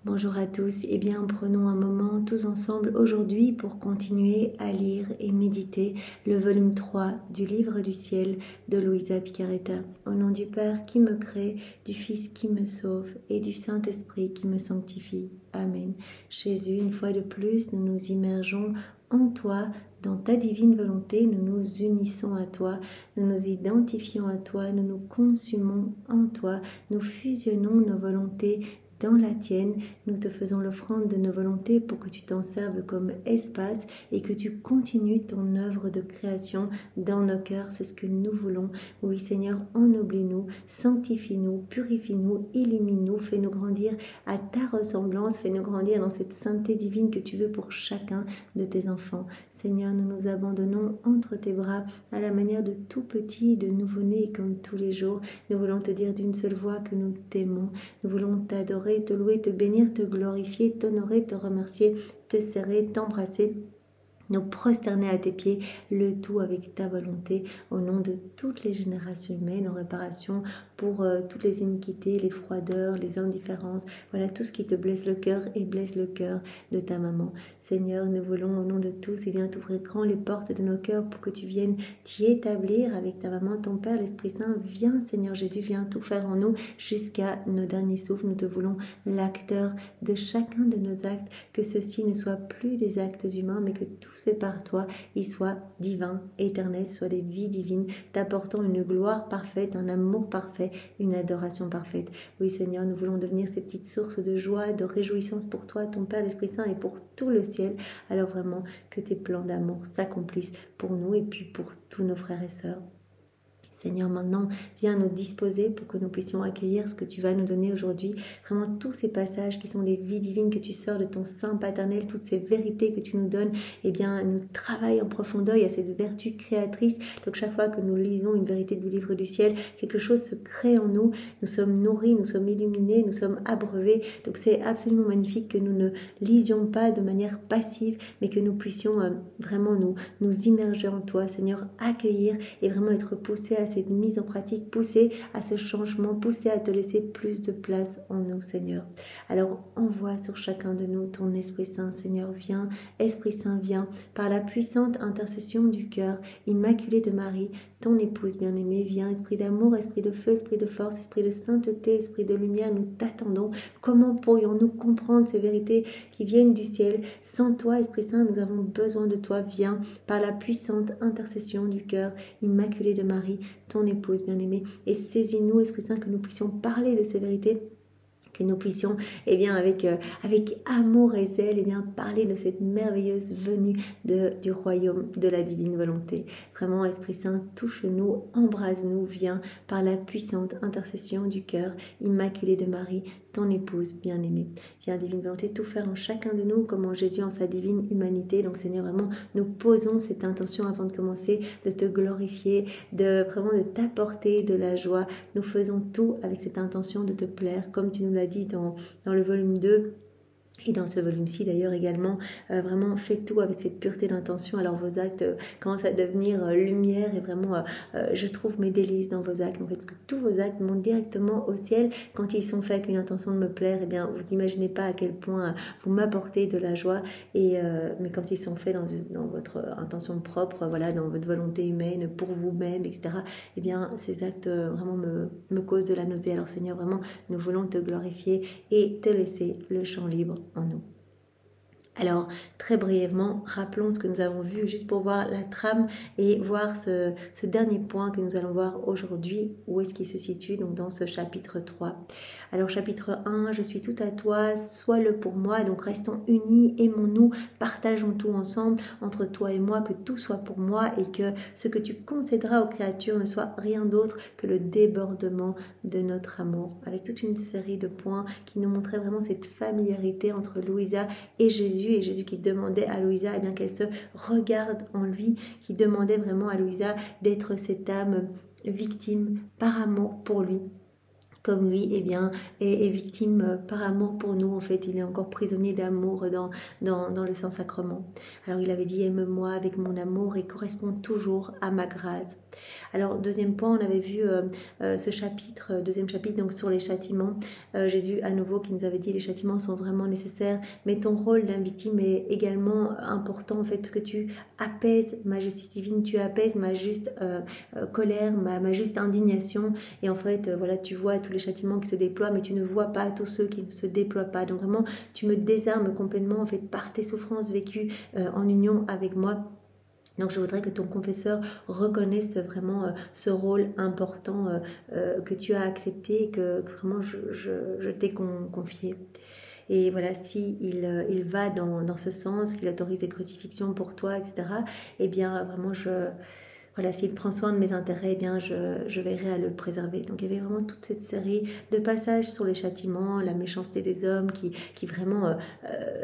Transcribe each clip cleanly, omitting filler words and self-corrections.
Bonjour à tous, eh bien prenons un moment tous ensemble aujourd'hui pour continuer à lire et méditer le volume 3 du livre du ciel de Luisa Piccarreta. Au nom du Père qui me crée, du Fils qui me sauve et du Saint-Esprit qui me sanctifie. Amen. Jésus, une fois de plus, nous nous immergeons en toi, dans ta divine volonté, nous nous unissons à toi, nous nous identifions à toi, nous nous consumons en toi, nous fusionnons nos volontés dans la tienne, nous te faisons l'offrande de nos volontés pour que tu t'en serves comme espace et que tu continues ton œuvre de création dans nos cœurs. C'est ce que nous voulons. Oui Seigneur, ennoblis-nous, sanctifie-nous, purifie-nous, illumine-nous, fais-nous grandir à ta ressemblance, fais-nous grandir dans cette sainteté divine que tu veux pour chacun de tes enfants. Seigneur, nous nous abandonnons entre tes bras à la manière de tout petit, de nouveau-né comme tous les jours. Nous voulons te dire d'une seule voix que nous t'aimons. Nous voulons t'adorer, te louer, te bénir, te glorifier, t'honorer, te remercier, te serrer, t'embrasser, nous prosterner à tes pieds, le tout avec ta volonté, au nom de toutes les générations humaines, en réparation pour toutes les iniquités, les froideurs, les indifférences, voilà tout ce qui te blesse le cœur et blesse le cœur de ta maman. Seigneur, nous voulons au nom de tous, t'ouvrir grand les portes de nos cœurs pour que tu viennes t'y établir avec ta maman, ton Père, l'Esprit Saint. Viens Seigneur Jésus, viens tout faire en nous jusqu'à nos derniers souffles. Nous te voulons l'acteur de chacun de nos actes, que ceci ne soit plus des actes humains, mais que tout fait par toi, il soit divin, éternel, soit des vies divines, t'apportant une gloire parfaite, un amour parfait, une adoration parfaite. Oui Seigneur, nous voulons devenir ces petites sources de joie, de réjouissance pour toi, ton Père, l'Esprit Saint et pour tout le ciel. Alors vraiment que tes plans d'amour s'accomplissent pour nous et puis pour tous nos frères et sœurs. Seigneur, maintenant, viens nous disposer pour que nous puissions accueillir ce que tu vas nous donner aujourd'hui. Vraiment, tous ces passages qui sont des vies divines que tu sors de ton sein paternel, toutes ces vérités que tu nous donnes, eh bien, nous travaillons en profondeur. Il y a cette vertu créatrice. Donc, chaque fois que nous lisons une vérité du livre du ciel, quelque chose se crée en nous. Nous sommes nourris, nous sommes illuminés, nous sommes abreuvés. Donc, c'est absolument magnifique que nous ne lisions pas de manière passive, mais que nous puissions vraiment nous immerger en toi, Seigneur, accueillir et vraiment être poussés à cette mise en pratique, poussée à ce changement, poussée à te laisser plus de place en nous, Seigneur. Alors envoie sur chacun de nous ton Esprit Saint, Seigneur, viens, Esprit Saint, viens, par la puissante intercession du cœur immaculé de Marie, ton épouse bien-aimée, viens, Esprit d'amour, Esprit de feu, Esprit de force, Esprit de sainteté, Esprit de lumière, nous t'attendons. Comment pourrions-nous comprendre ces vérités qui viennent du ciel? Sans toi, Esprit Saint, nous avons besoin de toi, viens, par la puissante intercession du cœur immaculé de Marie, ton épouse bien-aimée, et saisis-nous, Esprit Saint, que nous puissions parler de ces vérités, que nous puissions, avec amour et zèle, parler de cette merveilleuse venue du royaume de la divine volonté. Vraiment, Esprit Saint, touche-nous, embrase-nous, viens par la puissante intercession du cœur immaculé de Marie, ton épouse bien-aimée. Viens, divine volonté, tout faire en chacun de nous, comme en Jésus en sa divine humanité. Donc, Seigneur, vraiment, nous posons cette intention avant de commencer, de te glorifier, de t'apporter de la joie. Nous faisons tout avec cette intention de te plaire, comme tu nous l'as dit dans le volume 2. Et dans ce volume-ci d'ailleurs également, vraiment faites tout avec cette pureté d'intention. Alors vos actes commencent à devenir lumière et vraiment je trouve mes délices dans vos actes. En fait, parce que tous vos actes montent directement au ciel quand ils sont faits avec une intention de me plaire. Eh bien, vous imaginez pas à quel point vous m'apportez de la joie. Mais quand ils sont faits dans votre intention propre, voilà, dans votre volonté humaine, pour vous-même, etc. Eh bien, ces actes vraiment me causent de la nausée. Alors Seigneur, vraiment, nous voulons te glorifier et te laisser le champ libre en nous. Alors, très brièvement, rappelons ce que nous avons vu, juste pour voir la trame et voir ce dernier point que nous allons voir aujourd'hui, où est-ce qu'il se situe, donc dans ce chapitre 3. Alors, chapitre 1, je suis tout à toi, sois-le pour moi, donc restons unis, aimons-nous, partageons tout ensemble, entre toi et moi, que tout soit pour moi et que ce que tu concéderas aux créatures ne soit rien d'autre que le débordement de notre amour. Avec toute une série de points qui nous montraient vraiment cette familiarité entre Luisa et Jésus qui demandait à Luisa qu'elle se regarde en lui, qui demandait vraiment à Luisa d'être cette âme victime par amour pour lui. comme lui, eh bien, est victime par amour pour nous. En fait, il est encore prisonnier d'amour dans le Saint-Sacrement. Alors, il avait dit, aime-moi avec mon amour et correspond toujours à ma grâce. Alors, deuxième point, on avait vu ce chapitre, deuxième chapitre, donc sur les châtiments. Jésus, à nouveau, qui nous avait dit, les châtiments sont vraiment nécessaires, mais ton rôle d'un victime est également important, en fait, parce que tu apaises ma justice divine, tu apaises ma juste colère, ma juste indignation, et en fait, voilà, tu vois tous les châtiments qui se déploient, mais tu ne vois pas tous ceux qui ne se déploient pas. Donc vraiment, tu me désarmes complètement, en fait, par tes souffrances vécues en union avec moi. Donc je voudrais que ton confesseur reconnaisse vraiment ce rôle important que tu as accepté et que vraiment je t'ai confié. Et voilà, si il va dans ce sens, qu'il autorise des crucifixions pour toi, etc., eh bien vraiment voilà, s'il prend soin de mes intérêts, eh bien je veillerai à le préserver. Donc il y avait vraiment toute cette série de passages sur les châtiments, la méchanceté des hommes, qui vraiment,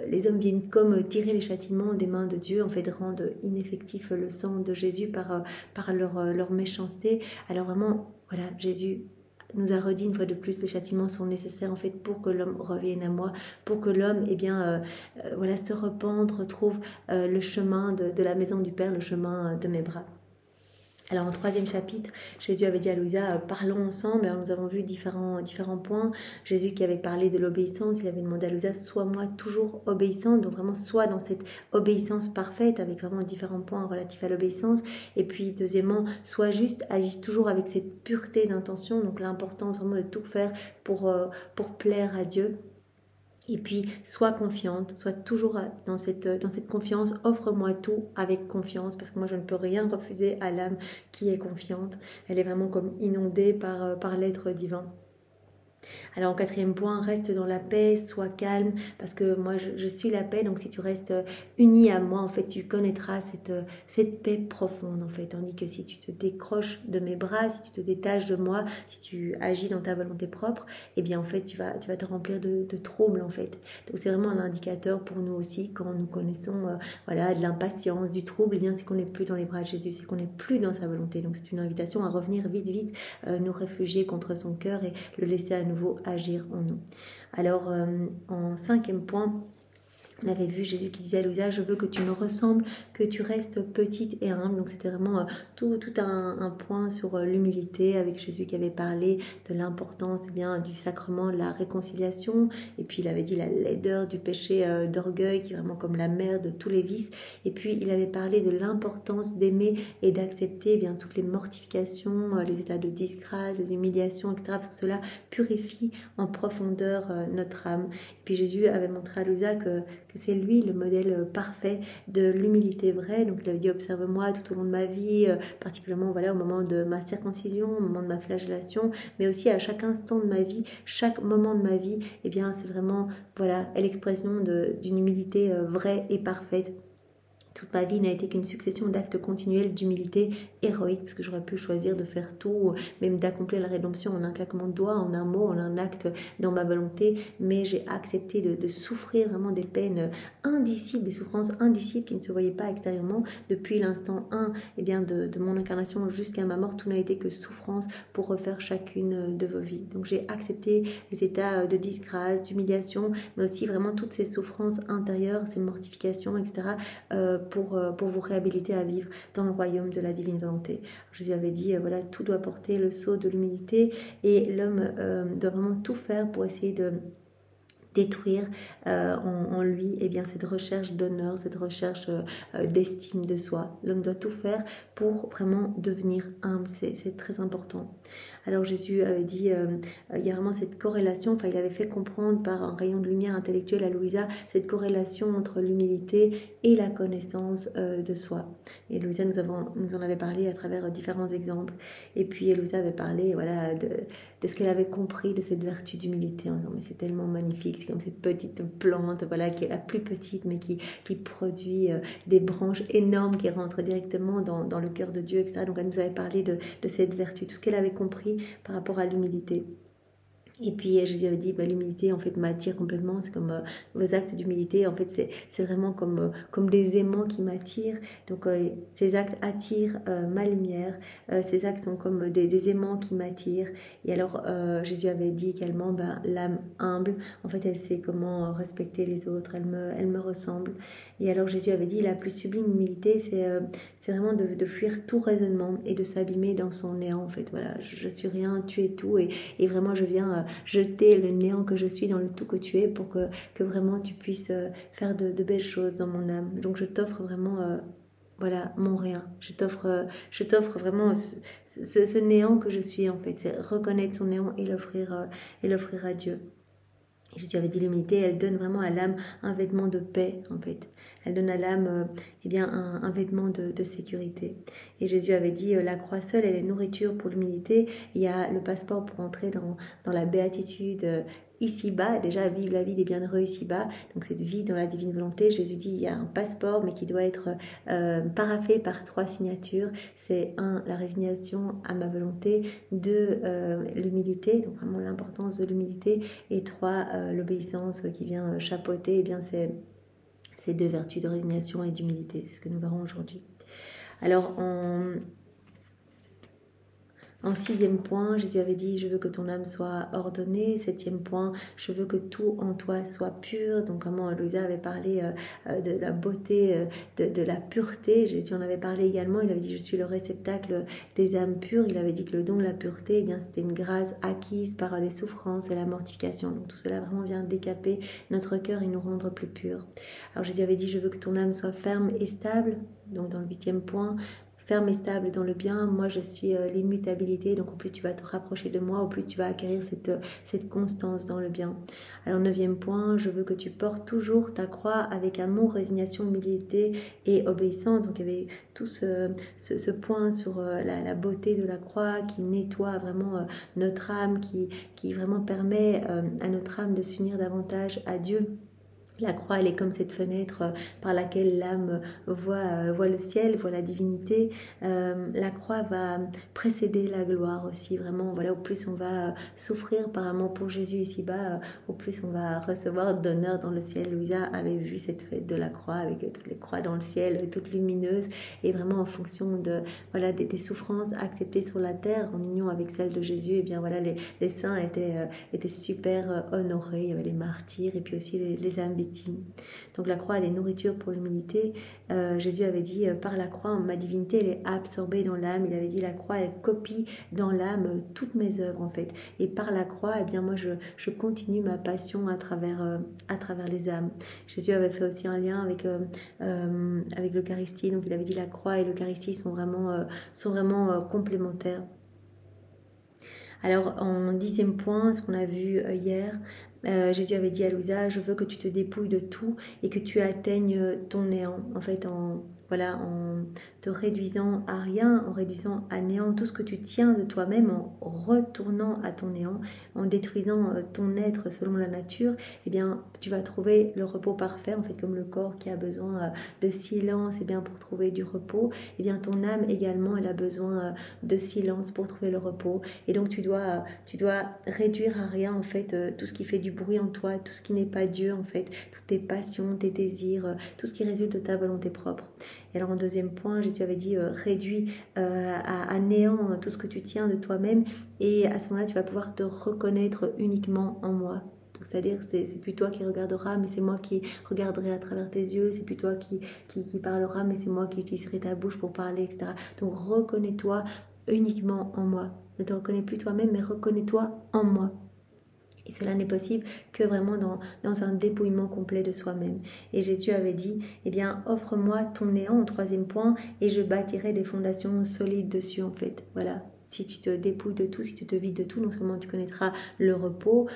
les hommes viennent comme tirer les châtiments des mains de Dieu, en fait rendent ineffectif le sang de Jésus par leur méchanceté. Alors vraiment, voilà, Jésus nous a redit une fois de plus, les châtiments sont nécessaires en fait pour que l'homme revienne à moi, pour que l'homme voilà, se repente, retrouve le chemin de la maison du Père, le chemin de mes bras. Alors en troisième chapitre, Jésus avait dit à Louisa, parlons ensemble. Alors nous avons vu différents points. Jésus qui avait parlé de l'obéissance, il avait demandé à Louisa, sois moi toujours obéissante, donc vraiment sois dans cette obéissance parfaite, avec vraiment différents points relatifs à l'obéissance. Et puis deuxièmement, sois juste, agis toujours avec cette pureté d'intention, donc l'importance vraiment de tout faire pour plaire à Dieu. Et puis, sois confiante, sois toujours dans cette confiance, offre-moi tout avec confiance, parce que moi je ne peux rien refuser à l'âme qui est confiante. Elle est vraiment comme inondée par l'être divin. Alors en quatrième point, reste dans la paix, sois calme, parce que moi je suis la paix, donc si tu restes uni à moi, en fait tu connaîtras cette paix profonde en fait, tandis que si tu te décroches de mes bras, si tu te détaches de moi, si tu agis dans ta volonté propre, eh bien en fait tu vas te remplir de troubles en fait. Donc c'est vraiment un indicateur pour nous aussi quand nous connaissons voilà, de l'impatience, du trouble, eh bien c'est qu'on n'est plus dans les bras de Jésus, c'est qu'on n'est plus dans sa volonté. Donc c'est une invitation à revenir vite, nous réfugier contre son cœur et le laisser à nouveau agir en nous. Alors en cinquième point, on avait vu Jésus qui disait à Louisa, je veux que tu me ressembles, que tu restes petite et humble. Donc c'était vraiment tout un point sur l'humilité, avec Jésus qui avait parlé de l'importance du sacrement de la réconciliation. Et puis il avait dit la laideur du péché d'orgueil, qui est vraiment comme la mère de tous les vices. Et puis il avait parlé de l'importance d'aimer et d'accepter toutes les mortifications, les états de disgrâce, les humiliations, etc. Parce que cela purifie en profondeur notre âme. Et puis Jésus avait montré à Louisa que c'est lui le modèle parfait de l'humilité vraie. Donc il avait dit observe-moi tout au long de ma vie, particulièrement voilà, au moment de ma circoncision, au moment de ma flagellation, mais aussi à chaque instant de ma vie, chaque moment de ma vie, eh bien c'est vraiment voilà, l'expression d'une humilité vraie et parfaite. Toute ma vie n'a été qu'une succession d'actes continuels d'humilité héroïque, parce que j'aurais pu choisir de faire tout, même d'accomplir la rédemption en un claquement de doigts, en un mot, en un acte dans ma volonté, mais j'ai accepté de souffrir vraiment des peines indicibles, des souffrances indicibles qui ne se voyaient pas extérieurement. Depuis l'instant 1 de mon incarnation jusqu'à ma mort, tout n'a été que souffrance pour refaire chacune de vos vies. Donc j'ai accepté les états de disgrâce, d'humiliation, mais aussi vraiment toutes ces souffrances intérieures, ces mortifications, etc., pour vous réhabiliter à vivre dans le royaume de la divine volonté. Jésus avait dit, voilà, tout doit porter le sceau de l'humilité et l'homme doit vraiment tout faire pour essayer de détruire en lui cette recherche d'honneur, cette recherche d'estime de soi. L'homme doit tout faire pour vraiment devenir humble, c'est très important. Alors Jésus avait dit, il y a vraiment cette corrélation, il avait fait comprendre par un rayon de lumière intellectuelle à Louisa, cette corrélation entre l'humilité et la connaissance de soi. Et Louisa nous en avait parlé à travers différents exemples. Et puis Louisa avait parlé voilà, de ce qu'elle avait compris de cette vertu d'humilité. En disant, mais c'est tellement magnifique, c'est comme cette petite plante voilà, qui est la plus petite, mais qui produit des branches énormes qui rentrent directement dans le cœur de Dieu, etc. Donc elle nous avait parlé de cette vertu, tout ce qu'elle avait compris par rapport à l'humilité. Et puis Jésus avait dit, bah, l'humilité en fait m'attire complètement, c'est comme vos actes d'humilité, en fait c'est vraiment comme des aimants qui m'attirent, donc ces actes attirent ma lumière, ces actes sont comme des aimants qui m'attirent. Et alors Jésus avait dit également, bah, l'âme humble, en fait elle sait comment respecter les autres, elle me ressemble. Et alors Jésus avait dit, la plus sublime humilité, c'est vraiment de fuir tout raisonnement et de s'abîmer dans son néant, en fait, voilà, je suis rien, tu es tout, et vraiment je viens jeter le néant que je suis dans le tout que tu es pour que vraiment tu puisses faire de belles choses dans mon âme. Donc je t'offre vraiment voilà, mon rien. Je t'offre vraiment ce néant que je suis en fait. C'est reconnaître son néant et l'offrir à Dieu. Jésus avait dit l'humilité, elle donne vraiment à l'âme un vêtement de paix en fait. Elle donne à l'âme eh bien un vêtement de sécurité. Et Jésus avait dit la croix seule, elle est nourriture pour l'humilité. Il y a le passeport pour entrer dans la béatitude ici-bas, déjà vivre la vie des bienheureux ici-bas. Donc cette vie dans la divine volonté, Jésus dit il y a un passeport mais qui doit être paraphé par 3 signatures. C'est 1, la résignation à ma volonté, 2, l'humilité, donc vraiment l'importance de l'humilité, et 3, l'obéissance qui vient chapeauter eh bien ces 2 vertus de résignation et d'humilité. C'est ce que nous verrons aujourd'hui. Alors en 6e point, Jésus avait dit, je veux que ton âme soit ordonnée. 7e point, je veux que tout en toi soit pur. Donc vraiment, Louisa avait parlé de la beauté, de la pureté. Jésus en avait parlé également. Il avait dit, je suis le réceptacle des âmes pures. Il avait dit que le don de la pureté, eh bien, c'était une grâce acquise par les souffrances et la mortification. Donc tout cela vraiment vient décaper notre cœur et nous rendre plus purs. Alors Jésus avait dit, je veux que ton âme soit ferme et stable. Donc dans le 8e point, ferme et stable dans le bien, moi je suis l'immutabilité, donc au plus tu vas te rapprocher de moi, au plus tu vas acquérir cette constance dans le bien. Alors 9e point, je veux que tu portes toujours ta croix avec amour, résignation, humilité et obéissance. Donc il y avait tout ce point sur la beauté de la croix qui nettoie vraiment notre âme, qui vraiment permet à notre âme de s'unir davantage à Dieu. La croix, elle est comme cette fenêtre par laquelle l'âme voit le ciel, voit la divinité. La croix va précéder la gloire aussi, vraiment. Voilà, au plus on va souffrir par amour pour Jésus ici-bas, au plus on va recevoir d'honneur dans le ciel. Louisa avait vu cette fête de la croix avec toutes les croix dans le ciel, toutes lumineuses, et vraiment en fonction de voilà des souffrances acceptées sur la terre, en union avec celles de Jésus. Et bien voilà, les saints étaient super honorés. Il y avait les martyrs et puis aussi les âmes victimes. Donc la croix, elle est nourriture pour l'humilité. Jésus avait dit, par la croix, ma divinité, elle est absorbée dans l'âme. Il avait dit, la croix, elle copie dans l'âme toutes mes œuvres, en fait. Et par la croix, eh bien, moi, je continue ma passion à travers les âmes. Jésus avait fait aussi un lien avec l'Eucharistie. Donc il avait dit, la croix et l'Eucharistie sont vraiment complémentaires. Alors, en 10e point, ce qu'on a vu hier, Jésus avait dit à Louisa, je veux que tu te dépouilles de tout et que tu atteignes ton néant. En fait, en te réduisant à rien, en réduisant à néant tout ce que tu tiens de toi-même, en retournant à ton néant, en détruisant ton être selon la nature, eh bien, tu vas trouver le repos parfait. En fait, comme le corps qui a besoin de silence, eh bien, pour trouver du repos, eh bien, ton âme également, elle a besoin de silence pour trouver le repos. Et donc, tu dois réduire à rien, en fait, tout ce qui fait du bruit en toi, tout ce qui n'est pas Dieu, en fait, toutes tes passions, tes désirs, tout ce qui résulte de ta volonté propre. Et alors en 2e point, Jésus avait dit réduis à néant tout ce que tu tiens de toi-même, et à ce moment-là, tu vas pouvoir te reconnaître uniquement en moi. Donc c'est-à-dire, c'est plus toi qui regarderas, mais c'est moi qui regarderai à travers tes yeux, c'est plus toi qui parlera, mais c'est moi qui utiliserai ta bouche pour parler, etc. Donc reconnais-toi uniquement en moi. Ne te reconnais plus toi-même, mais reconnais-toi en moi. Et cela n'est possible que vraiment dans un dépouillement complet de soi-même. Et Jésus avait dit, eh bien, offre-moi ton néant, en 3e point, et je bâtirai des fondations solides dessus, en fait. Voilà. Si tu te dépouilles de tout, si tu te vides de tout, non seulement tu connaîtras le repos,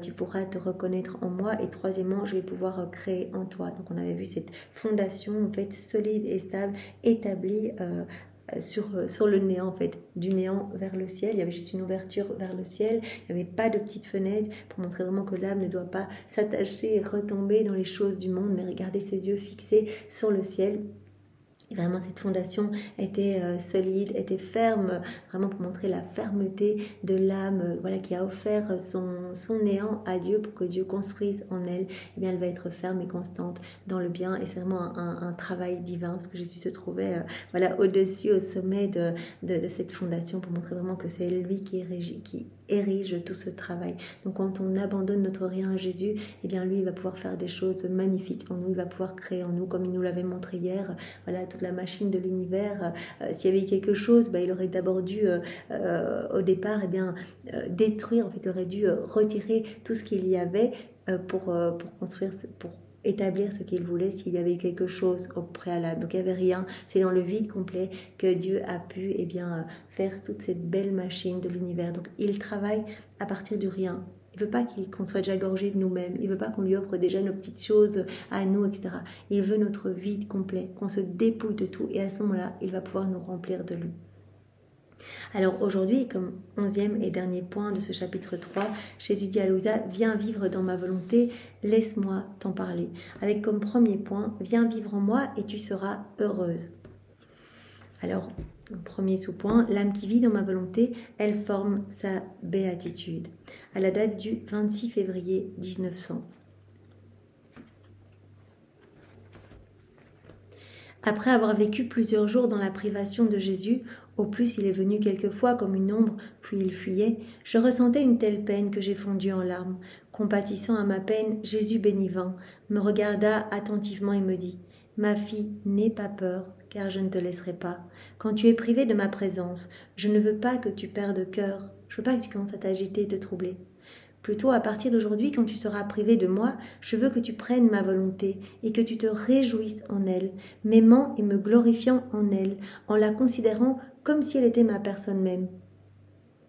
tu pourras te reconnaître en moi, et 3e, je vais pouvoir créer en toi. Donc on avait vu cette fondation, en fait, solide et stable, établie sur le néant, en fait, du néant vers le ciel. Il y avait juste une ouverture vers le ciel, il n'y avait pas de petite fenêtre pour montrer vraiment que l'âme ne doit pas s'attacher et retomber dans les choses du monde, mais regarder ses yeux fixés sur le ciel. Et vraiment, cette fondation était solide, était ferme, vraiment pour montrer la fermeté de l'âme voilà, qui a offert son néant à Dieu pour que Dieu construise en elle. Eh bien, elle va être ferme et constante dans le bien. Et c'est vraiment un travail divin parce que Jésus se trouvait voilà, au-dessus, au sommet de cette fondation pour montrer vraiment que c'est lui qui érige tout ce travail. Donc, quand on abandonne notre rien à Jésus, eh bien, lui, il va pouvoir faire des choses magnifiques en nous. Il va pouvoir créer en nous, comme il nous l'avait montré hier, voilà, la machine de l'univers, s'il y avait quelque chose, il aurait d'abord dû au départ détruire, en fait il aurait dû retirer tout ce qu'il y avait pour construire, pour établir ce qu'il voulait s'il y avait eu quelque chose au préalable. Donc il n'y avait rien, c'est dans le vide complet que Dieu a pu faire toute cette belle machine de l'univers. Donc il travaille à partir du rien. Il ne veut pas qu'on soit déjà gorgé de nous-mêmes. Il ne veut pas qu'on lui offre déjà nos petites choses à nous, etc. Il veut notre vide complet, qu'on se dépouille de tout. Et à ce moment-là, il va pouvoir nous remplir de lui. Alors aujourd'hui, comme 11e et dernier point de ce chapitre 3, Jésus dit à Louisa, viens vivre dans ma volonté, laisse-moi t'en parler. Avec comme premier point, viens vivre en moi et tu seras heureuse. Alors, premier sous-point, l'âme qui vit dans ma volonté, elle forme sa béatitude. À la date du 26 février 1900. Après avoir vécu plusieurs jours dans la privation de Jésus, au plus il est venu quelquefois comme une ombre, puis il fuyait, je ressentais une telle peine que j'ai fondu en larmes. Compatissant à ma peine, Jésus béni vint, me regarda attentivement et me dit « Ma fille, n'aie pas peur, car je ne te laisserai pas. Quand tu es privée de ma présence, je ne veux pas que tu perdes cœur, je veux pas que tu commences à t'agiter et te troubler. Plutôt, à partir d'aujourd'hui, quand tu seras privé de moi, je veux que tu prennes ma volonté et que tu te réjouisses en elle, m'aimant et me glorifiant en elle, en la considérant comme si elle était ma personne même. »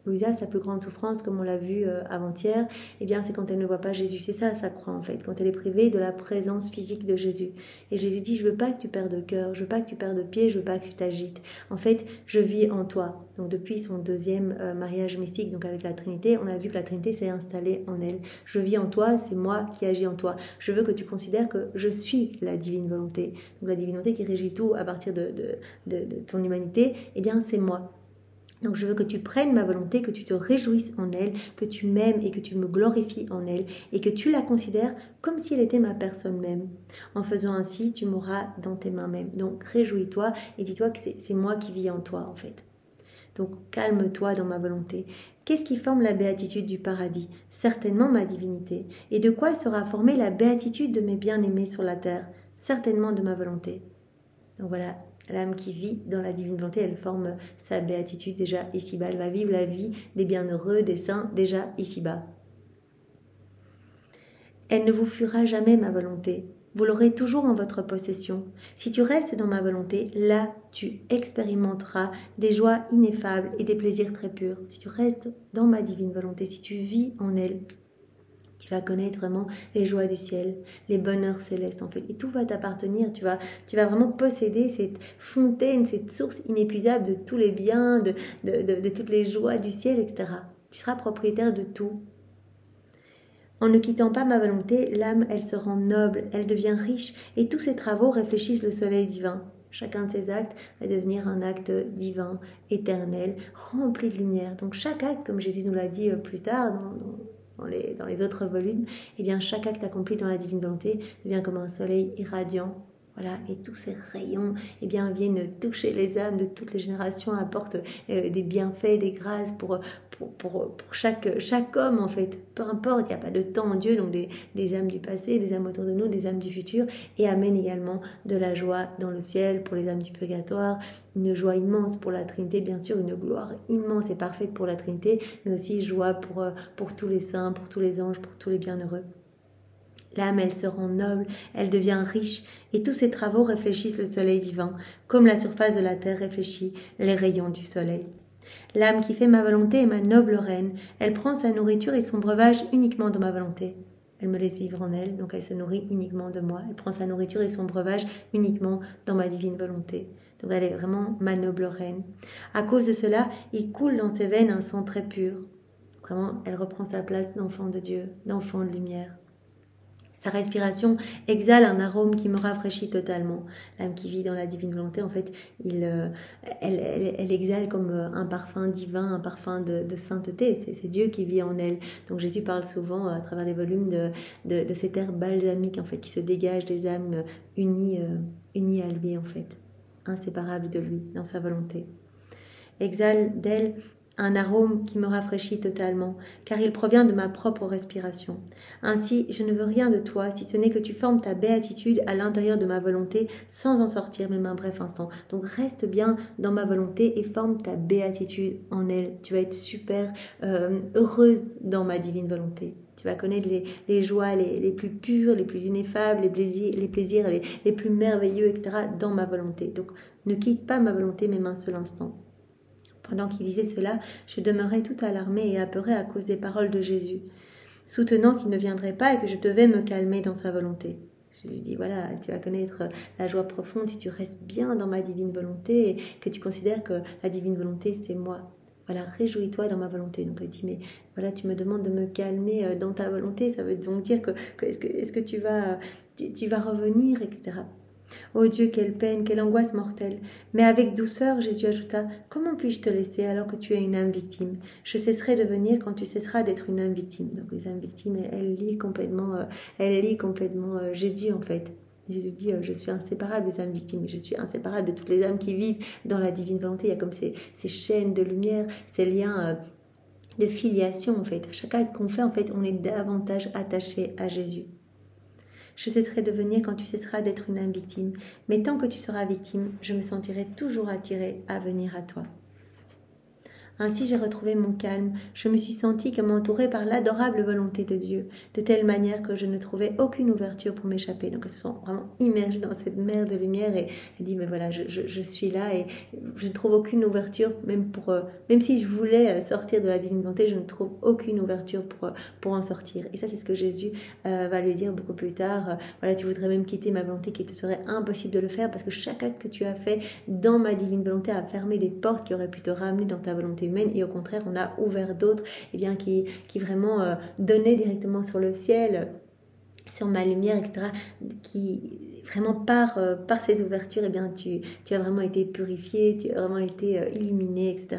Louisa, sa plus grande souffrance, comme on l'a vu avant-hier, c'est quand elle ne voit pas Jésus. C'est ça, sa croix en fait, quand elle est privée de la présence physique de Jésus. Et Jésus dit, je veux pas que tu perdes cœur, je veux pas que tu perdes pied, je veux pas que tu t'agites. En fait, je vis en toi. Donc depuis son deuxième mariage mystique, donc avec la Trinité, on a vu que la Trinité s'est installée en elle. Je vis en toi, c'est moi qui agis en toi. Je veux que tu considères que je suis la divine volonté. Donc la divine volonté qui régit tout à partir de ton humanité, c'est moi. Donc je veux que tu prennes ma volonté, que tu te réjouisses en elle, que tu m'aimes et que tu me glorifies en elle et que tu la considères comme si elle était ma personne même. En faisant ainsi, tu m'auras dans tes mains même. Donc réjouis-toi et dis-toi que c'est moi qui vis en toi en fait. Donc calme-toi dans ma volonté. Qu'est-ce qui forme la béatitude du paradis? Certainement ma divinité. Et de quoi sera formée la béatitude de mes bien-aimés sur la terre? Certainement de ma volonté. Donc voilà. L'âme qui vit dans la divine volonté, elle forme sa béatitude déjà ici-bas. Elle va vivre la vie des bienheureux, des saints, déjà ici-bas. Elle ne vous fuira jamais, ma volonté. Vous l'aurez toujours en votre possession. Si tu restes dans ma volonté, là, tu expérimenteras des joies ineffables et des plaisirs très purs. Si tu restes dans ma divine volonté, si tu vis en elle, tu vas connaître vraiment les joies du ciel, les bonheurs célestes en fait. Et tout va t'appartenir. Tu vas vraiment posséder cette fontaine, cette source inépuisable de tous les biens, de toutes les joies du ciel, etc. Tu seras propriétaire de tout. En ne quittant pas ma volonté, l'âme, elle se rend noble, elle devient riche et tous ses travaux réfléchissent le soleil divin. Chacun de ces actes va devenir un acte divin, éternel, rempli de lumière. Donc chaque acte, comme Jésus nous l'a dit plus tard dans les autres volumes, chaque acte accompli dans la divine volonté devient comme un soleil irradiant. Voilà, et tous ces rayons viennent toucher les âmes de toutes les générations, apportent des bienfaits, des grâces pour chaque homme en fait. Peu importe, il n'y a pas de temps en Dieu, donc des âmes du passé, des âmes autour de nous, des âmes du futur, et amène également de la joie dans le ciel pour les âmes du purgatoire, une joie immense pour la Trinité, bien sûr, une gloire immense et parfaite pour la Trinité, mais aussi joie pour tous les saints, pour tous les anges, pour tous les bienheureux. L'âme, elle se rend noble, elle devient riche, et tous ses travaux réfléchissent le soleil divin, comme la surface de la terre réfléchit les rayons du soleil. L'âme qui fait ma volonté est ma noble reine, elle prend sa nourriture et son breuvage uniquement dans ma volonté. Elle me laisse vivre en elle, donc elle se nourrit uniquement de moi, elle prend sa nourriture et son breuvage uniquement dans ma divine volonté. Donc elle est vraiment ma noble reine. À cause de cela, il coule dans ses veines un sang très pur. Vraiment, elle reprend sa place d'enfant de Dieu, d'enfant de lumière. Sa respiration exhale un arôme qui me rafraîchit totalement. L'âme qui vit dans la divine volonté, en fait, elle exhale comme un parfum divin, un parfum de sainteté. C'est Dieu qui vit en elle. Donc Jésus parle souvent à travers les volumes de cet air balsamique, en fait, qui se dégage des âmes unies à lui, en fait, inséparables de lui, dans sa volonté. Exhale d'elle un arôme qui me rafraîchit totalement, car il provient de ma propre respiration. Ainsi, je ne veux rien de toi, si ce n'est que tu formes ta béatitude à l'intérieur de ma volonté, sans en sortir même un bref instant. Donc reste bien dans ma volonté et forme ta béatitude en elle. Tu vas être super heureuse dans ma divine volonté. Tu vas connaître les joies les plus pures, les plus ineffables, les plaisirs les plus merveilleux, etc. dans ma volonté. Donc ne quitte pas ma volonté même un seul instant. Pendant qu'il disait cela, je demeurais tout alarmée et apeurée à cause des paroles de Jésus, soutenant qu'il ne viendrait pas et que je devais me calmer dans sa volonté. Je lui dis, voilà, tu vas connaître la joie profonde si tu restes bien dans ma divine volonté et que tu considères que la divine volonté, c'est moi. Voilà, réjouis-toi dans ma volonté. Donc elle dit, mais voilà, tu me demandes de me calmer dans ta volonté, ça veut donc dire que est-ce que tu vas revenir, etc. Ô Dieu, quelle peine, quelle angoisse mortelle. Mais avec douceur, Jésus ajouta, comment puis-je te laisser alors que tu es une âme victime? Je cesserai de venir quand tu cesseras d'être une âme victime. Donc les âmes victimes, elles lient complètement Jésus en fait. Jésus dit, je suis inséparable des âmes victimes, je suis inséparable de toutes les âmes qui vivent dans la divine volonté. Il y a comme ces chaînes de lumière, ces liens de filiation en fait. À chaque acte qu'on fait, en fait, on est davantage attaché à Jésus. Je cesserai de venir quand tu cesseras d'être une âme victime. Mais tant que tu seras victime, je me sentirai toujours attirée à venir à toi. Ainsi j'ai retrouvé mon calme, je me suis sentie comme entourée par l'adorable volonté de Dieu, de telle manière que je ne trouvais aucune ouverture pour m'échapper. Donc elles se sont vraiment immergées dans cette mer de lumière et elle dit, mais voilà, je suis là et je ne trouve aucune ouverture, même si je voulais sortir de la divine volonté, je ne trouve aucune ouverture pour en sortir. Et ça, c'est ce que Jésus va lui dire beaucoup plus tard. Voilà, tu voudrais même quitter ma volonté, qu'il te serait impossible de le faire parce que chaque acte que tu as fait dans ma divine volonté a fermé des portes qui auraient pu te ramener dans ta volonté humaine, et au contraire on a ouvert d'autres qui vraiment donnaient directement sur le ciel, sur ma lumière, etc., qui vraiment par ces ouvertures, tu as vraiment été purifié, tu as vraiment été illuminé, etc.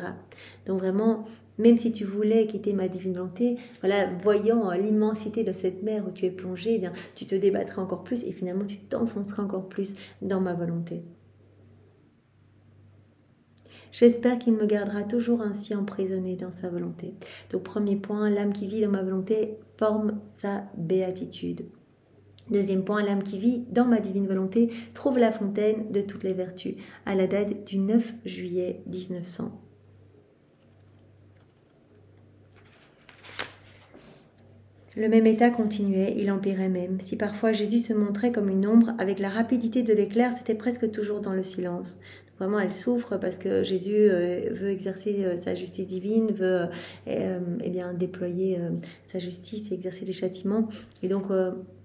Donc vraiment, même si tu voulais quitter ma divine volonté, voilà, voyant l'immensité de cette mer où tu es plongé, tu te débattras encore plus et finalement tu t'enfonceras encore plus dans ma volonté. J'espère qu'il me gardera toujours ainsi emprisonnée dans sa volonté. Donc premier point, l'âme qui vit dans ma volonté forme sa béatitude. Deuxième point, l'âme qui vit dans ma divine volonté trouve la fontaine de toutes les vertus, à la date du 9 juillet 1900. Le même état continuait, il empirait même. Si parfois Jésus se montrait comme une ombre, avec la rapidité de l'éclair, c'était presque toujours dans le silence. Vraiment, elle souffre parce que Jésus veut exercer sa justice divine, veut déployer sa justice et exercer des châtiments. Et donc,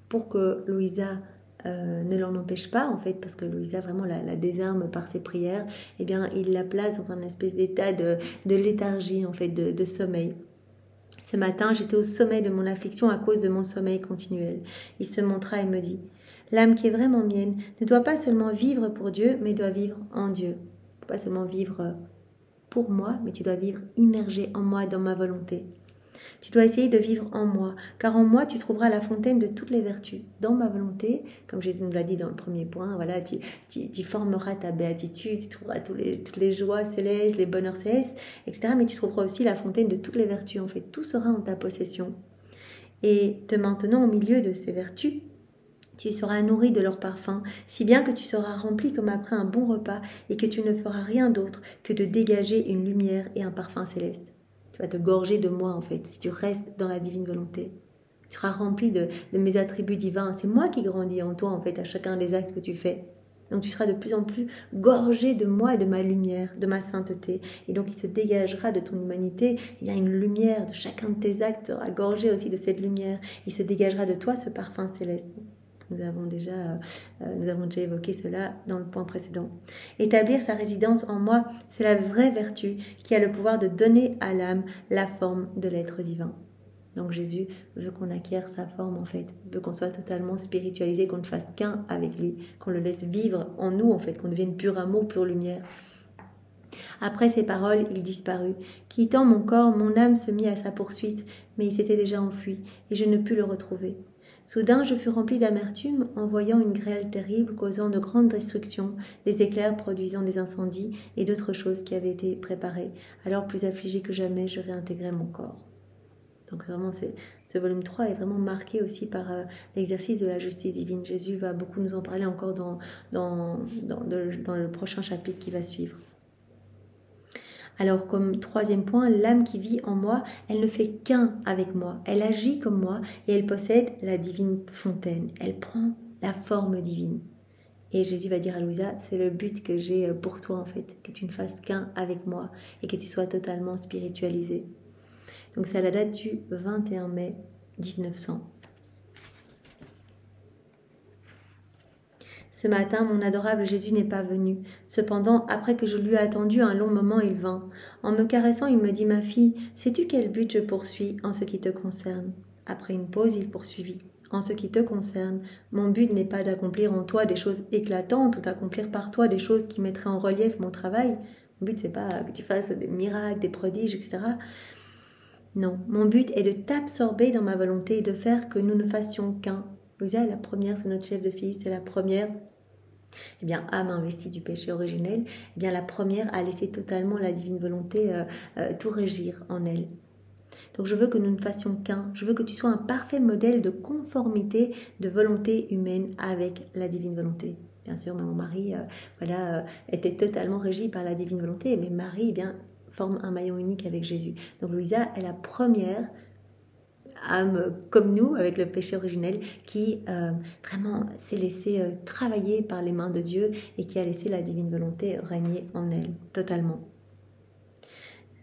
pour que Louisa ne l'en empêche pas, en fait, parce que Louisa vraiment la désarme par ses prières, il la place dans un espèce d'état de léthargie, en fait, de sommeil. Ce matin, j'étais au sommet de mon affliction à cause de mon sommeil continuel. Il se montra et me dit, l'âme qui est vraiment mienne ne doit pas seulement vivre pour Dieu, mais doit vivre en Dieu. Pas seulement vivre pour moi, mais tu dois vivre immergé en moi, dans ma volonté. Tu dois essayer de vivre en moi, car en moi, tu trouveras la fontaine de toutes les vertus. Dans ma volonté, comme Jésus nous l'a dit dans le premier point, voilà, tu formeras ta béatitude, tu trouveras toutes les joies célestes, les bonheurs célestes, etc. Mais tu trouveras aussi la fontaine de toutes les vertus. En fait, tout sera en ta possession. Et te maintenant au milieu de ces vertus, tu seras nourri de leur parfum, si bien que tu seras rempli comme après un bon repas et que tu ne feras rien d'autre que de dégager une lumière et un parfum céleste. Tu vas te gorger de moi, en fait, si tu restes dans la divine volonté. Tu seras rempli de mes attributs divins. C'est moi qui grandis en toi, en fait, à chacun des actes que tu fais. Donc tu seras de plus en plus gorgé de moi et de ma lumière, de ma sainteté. Et donc il se dégagera de ton humanité, il y a une lumière de chacun de tes actes, sera gorgé aussi de cette lumière. Il se dégagera de toi ce parfum céleste. Nous avons déjà évoqué cela dans le point précédent. Établir sa résidence en moi, c'est la vraie vertu qui a le pouvoir de donner à l'âme la forme de l'être divin. Donc Jésus veut qu'on acquiert sa forme en fait, veut qu'on soit totalement spiritualisé, qu'on ne fasse qu'un avec lui, qu'on le laisse vivre en nous en fait, qu'on devienne pur amour, pure lumière. Après ces paroles, il disparut. Quittant mon corps, mon âme se mit à sa poursuite, mais il s'était déjà enfui, et je ne pus le retrouver. Soudain, je fus rempli d'amertume en voyant une grêle terrible causant de grandes destructions, des éclairs produisant des incendies et d'autres choses qui avaient été préparées. Alors, plus affligé que jamais, je réintégrai mon corps. Donc vraiment, ce volume 3 est vraiment marqué aussi par l'exercice de la justice divine. Jésus va beaucoup nous en parler encore dans le prochain chapitre qui va suivre. Alors comme troisième point, l'âme qui vit en moi, elle ne fait qu'un avec moi. Elle agit comme moi et elle possède la divine fontaine. Elle prend la forme divine. Et Jésus va dire à Louisa, c'est le but que j'ai pour toi en fait, que tu ne fasses qu'un avec moi et que tu sois totalement spiritualisé. Donc c'est à la date du 21 mai 1900. Ce matin, mon adorable Jésus n'est pas venu. Cependant, après que je lui ai attendu un long moment, il vint. En me caressant, il me dit, ma fille, sais-tu quel but je poursuis en ce qui te concerne? Après une pause, il poursuivit. En ce qui te concerne, mon but n'est pas d'accomplir en toi des choses éclatantes ou d'accomplir par toi des choses qui mettraient en relief mon travail. Mon but, c'est pas que tu fasses des miracles, des prodiges, etc. Non, mon but est de t'absorber dans ma volonté et de faire que nous ne fassions qu'un. Louisa est la première, c'est notre chef de file, c'est la première, eh bien, âme investie du péché originel, eh bien, la première a laissé totalement la divine volonté tout régir en elle. Donc je veux que nous ne fassions qu'un, je veux que tu sois un parfait modèle de conformité de volonté humaine avec la divine volonté. Bien sûr, mon mari était totalement régi par la divine volonté, mais Marie forme un maillon unique avec Jésus. Donc Louisa est la première âme comme nous, avec le péché originel, qui vraiment s'est laissée travailler par les mains de Dieu et qui a laissé la divine volonté régner en elle, totalement.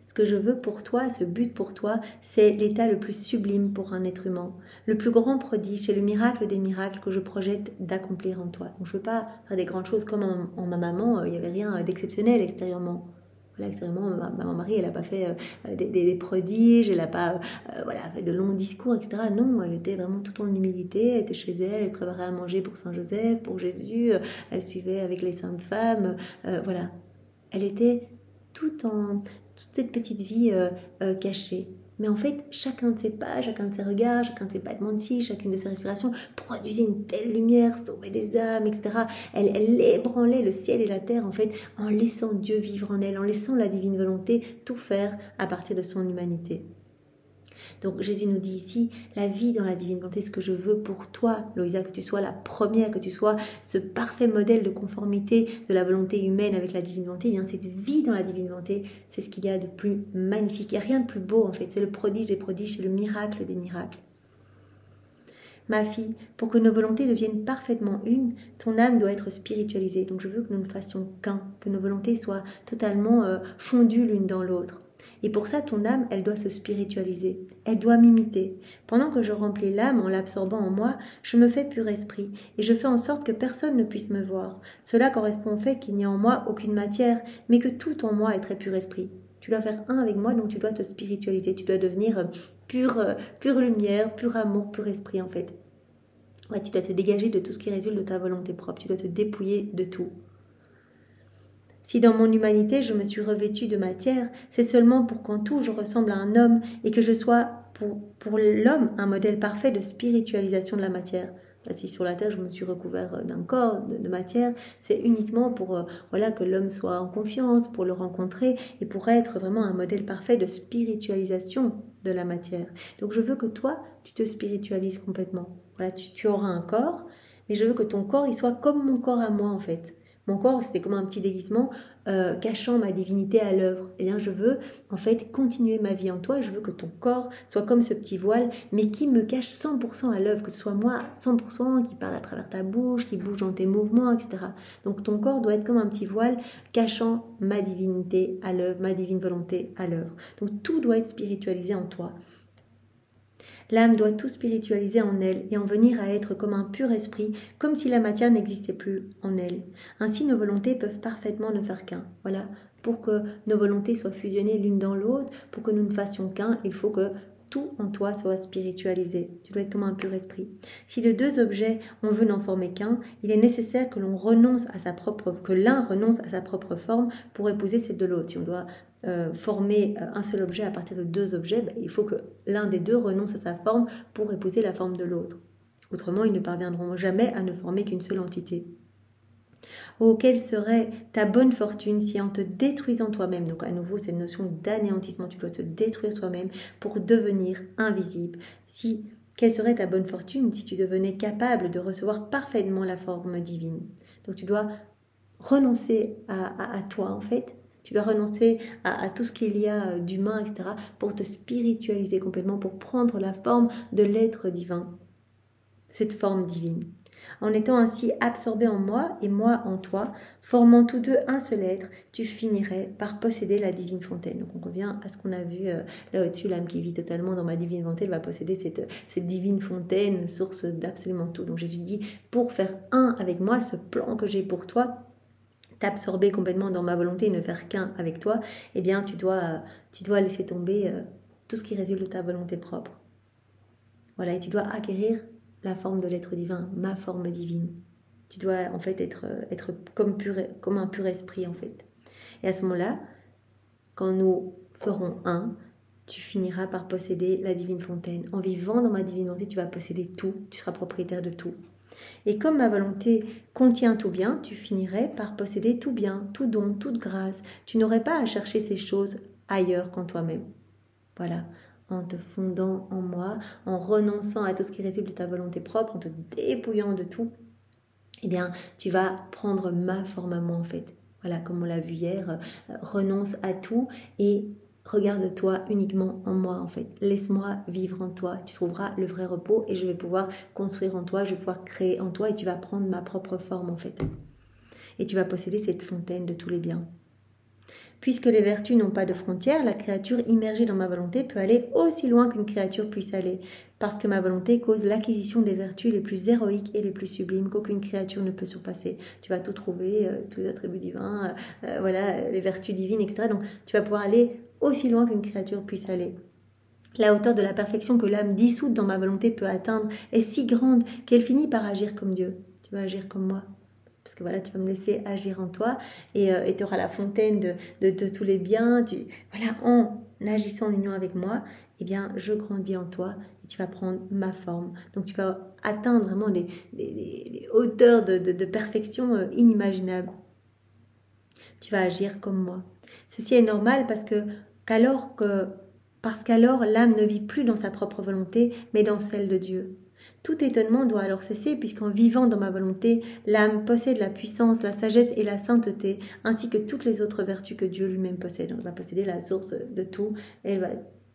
Ce que je veux pour toi, ce but pour toi, c'est l'état le plus sublime pour un être humain. Le plus grand prodige, c'est le miracle des miracles que je projette d'accomplir en toi. Donc je ne veux pas faire des grandes choses comme en ma maman, il n'y avait rien d'exceptionnel extérieurement. Voilà, extrêmement, ma Marie, elle n'a pas fait des prodiges, elle n'a pas fait de longs discours, etc. Non, elle était vraiment tout en humilité, elle était chez elle, elle préparait à manger pour Saint Joseph, pour Jésus, elle suivait avec les saintes femmes, voilà. Elle était toute cette petite vie cachée. Mais en fait, chacun de ses pas, chacun de ses regards, chacun de ses battements de cils, chacune de ses respirations produisait une telle lumière, sauvait des âmes, etc. Elle ébranlait le ciel et la terre, en fait, en laissant Dieu vivre en elle, en laissant la divine volonté tout faire à partir de son humanité. Donc Jésus nous dit ici, la vie dans la divine volonté, ce que je veux pour toi, Louisa, que tu sois la première, que tu sois ce parfait modèle de conformité de la volonté humaine avec la divine volonté, eh bien cette vie dans la divine volonté, c'est ce qu'il y a de plus magnifique. Il n'y a rien de plus beau en fait, c'est le prodige des prodiges, c'est le miracle des miracles. Ma fille, pour que nos volontés deviennent parfaitement une, ton âme doit être spiritualisée. Donc je veux que nous ne fassions qu'un, que nos volontés soient totalement fondues l'une dans l'autre. Et pour ça, ton âme, elle doit se spiritualiser, elle doit m'imiter. Pendant que je remplis l'âme en l'absorbant en moi, je me fais pur esprit et je fais en sorte que personne ne puisse me voir. Cela correspond au fait qu'il n'y a en moi aucune matière, mais que tout en moi est très pur esprit. Tu dois faire un avec moi, donc tu dois te spiritualiser, tu dois devenir pure lumière, pur amour, pur esprit en fait. Ouais, tu dois te dégager de tout ce qui résulte de ta volonté propre, tu dois te dépouiller de tout. Si dans mon humanité je me suis revêtue de matière, c'est seulement pour qu'en tout je ressemble à un homme et que je sois pour l'homme un modèle parfait de spiritualisation de la matière. Si sur la terre je me suis recouvert d'un corps, de matière, c'est uniquement pour que l'homme soit en confiance, pour le rencontrer et pour être vraiment un modèle parfait de spiritualisation de la matière. Donc je veux que toi, tu te spiritualises complètement. Voilà, tu auras un corps, mais je veux que ton corps il soit comme mon corps à moi en fait. Mon corps, c'était comme un petit déguisement cachant ma divinité à l'œuvre. Eh bien, je veux en fait continuer ma vie en toi et je veux que ton corps soit comme ce petit voile, mais qui me cache 100% à l'œuvre, que ce soit moi 100% qui parle à travers ta bouche, qui bouge dans tes mouvements, etc. Donc ton corps doit être comme un petit voile cachant ma divinité à l'œuvre, ma divine volonté à l'œuvre. Donc tout doit être spiritualisé en toi. L'âme doit tout spiritualiser en elle et en venir à être comme un pur esprit, comme si la matière n'existait plus en elle. Ainsi, nos volontés peuvent parfaitement ne faire qu'un. Voilà, pour que nos volontés soient fusionnées l'une dans l'autre, pour que nous ne fassions qu'un, il faut que tout en toi soit spiritualisé. Tu dois être comme un pur esprit. Si de deux objets on veut n'en former qu'un, il est nécessaire que l'un renonce à sa propre forme pour épouser celle de l'autre. Si on doit former un seul objet à partir de deux objets, il faut que l'un des deux renonce à sa forme pour épouser la forme de l'autre. Autrement, ils ne parviendront jamais à ne former qu'une seule entité. Oh, quelle serait ta bonne fortune si en te détruisant toi-même, donc à nouveau cette notion d'anéantissement, tu dois te détruire toi-même pour devenir invisible. Quelle serait ta bonne fortune si tu devenais capable de recevoir parfaitement la forme divine? Donc tu dois renoncer à toi en fait. Tu dois renoncer à tout ce qu'il y a d'humain, etc., pour te spiritualiser complètement, pour prendre la forme de l'être divin, cette forme divine. En étant ainsi absorbé en moi et moi en toi, formant tous deux un seul être, tu finirais par posséder la divine fontaine. Donc on revient à ce qu'on a vu là au-dessus, l'âme qui vit totalement dans ma divine volonté, elle va posséder cette divine fontaine, source d'absolument tout. Donc Jésus dit, pour faire un avec moi, ce plan que j'ai pour toi, t'absorber complètement dans ma volonté et ne faire qu'un avec toi, eh bien tu dois laisser tomber tout ce qui résulte de ta volonté propre. Voilà, et tu dois acquérir la forme de l'être divin, ma forme divine. Tu dois en fait être comme un pur esprit en fait. Et à ce moment-là, quand nous ferons un, tu finiras par posséder la divine fontaine. En vivant dans ma divine volonté, tu vas posséder tout, tu seras propriétaire de tout. Et comme ma volonté contient tout bien, tu finirais par posséder tout bien, tout don, toute grâce. Tu n'aurais pas à chercher ces choses ailleurs qu'en toi-même. Voilà. En te fondant en moi, en renonçant à tout ce qui résulte de ta volonté propre, en te dépouillant de tout, eh bien, tu vas prendre ma forme à moi en fait. Voilà, comme on l'a vu hier, renonce à tout et regarde-toi uniquement en moi en fait. Laisse-moi vivre en toi. Tu trouveras le vrai repos et je vais pouvoir construire en toi, je vais pouvoir créer en toi et tu vas prendre ma propre forme en fait. Et tu vas posséder cette fontaine de tous les biens. Puisque les vertus n'ont pas de frontières, la créature immergée dans ma volonté peut aller aussi loin qu'une créature puisse aller, parce que ma volonté cause l'acquisition des vertus les plus héroïques et les plus sublimes qu'aucune créature ne peut surpasser. Tu vas tout trouver, tous les attributs divins, voilà, les vertus divines, etc. Donc tu vas pouvoir aller aussi loin qu'une créature puisse aller. La hauteur de la perfection que l'âme dissoute dans ma volonté peut atteindre est si grande qu'elle finit par agir comme Dieu. Tu vas agir comme moi. Parce que voilà, tu vas me laisser agir en toi et tu auras la fontaine de tous les biens. Voilà, en agissant en union avec moi, eh bien, je grandis en toi et tu vas prendre ma forme. Donc, tu vas atteindre vraiment les hauteurs de perfection inimaginables. Tu vas agir comme moi. Ceci est normal parce qu'alors l'âme ne vit plus dans sa propre volonté, mais dans celle de Dieu. Tout étonnement doit alors cesser, puisqu'en vivant dans ma volonté, l'âme possède la puissance, la sagesse et la sainteté, ainsi que toutes les autres vertus que Dieu lui-même possède. Donc, elle va posséder la source de tout. Et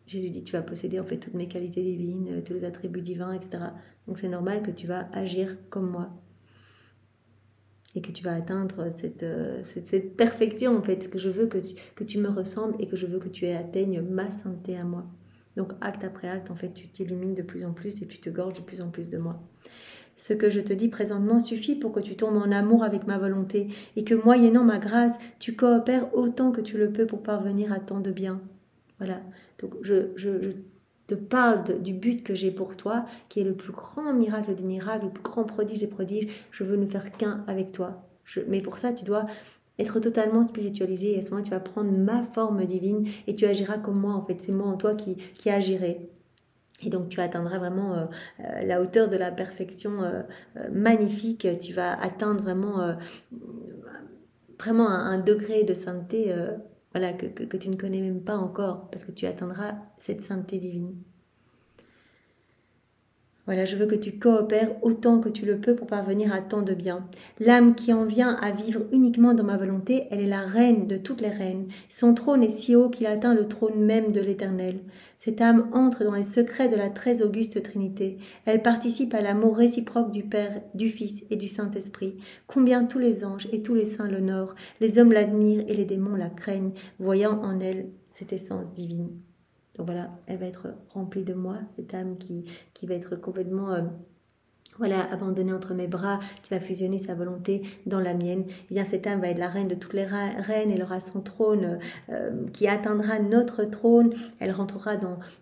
Jésus dit, tu vas posséder en fait toutes mes qualités divines, tous les attributs divins, etc. Donc c'est normal que tu vas agir comme moi. Et que tu vas atteindre cette perfection en fait, que je veux que tu me ressembles et que je veux que tu atteignes ma sainteté à moi. Donc acte après acte, en fait, tu t'illumines de plus en plus et tu te gorges de plus en plus de moi. Ce que je te dis présentement suffit pour que tu tombes en amour avec ma volonté et que moyennant ma grâce, tu coopères autant que tu le peux pour parvenir à tant de bien. Voilà, donc je te parle du but que j'ai pour toi, qui est le plus grand miracle des miracles, le plus grand prodige des prodiges. Je veux ne faire qu'un avec toi. Mais pour ça, tu dois être totalement spiritualisé. Et à ce moment, tu vas prendre ma forme divine et tu agiras comme moi. En fait, c'est moi en toi qui agirai. Et donc, tu atteindras vraiment la hauteur de la perfection magnifique. Tu vas atteindre vraiment un degré de sainteté voilà, que tu ne connais même pas encore, parce que tu atteindras cette sainteté divine. Voilà, je veux que tu coopères autant que tu le peux pour parvenir à tant de bien. L'âme qui en vient à vivre uniquement dans ma volonté, elle est la reine de toutes les reines. Son trône est si haut qu'il atteint le trône même de l'Éternel. Cette âme entre dans les secrets de la très auguste Trinité. Elle participe à l'amour réciproque du Père, du Fils et du Saint-Esprit. Combien tous les anges et tous les saints l'honorent, les hommes l'admirent et les démons la craignent, voyant en elle cette essence divine. Donc voilà, elle va être remplie de moi, cette âme qui va être complètement voilà, abandonnée entre mes bras, qui va fusionner sa volonté dans la mienne, eh bien cette âme va être la reine de toutes les reines, elle aura son trône qui atteindra notre trône, elle rentrera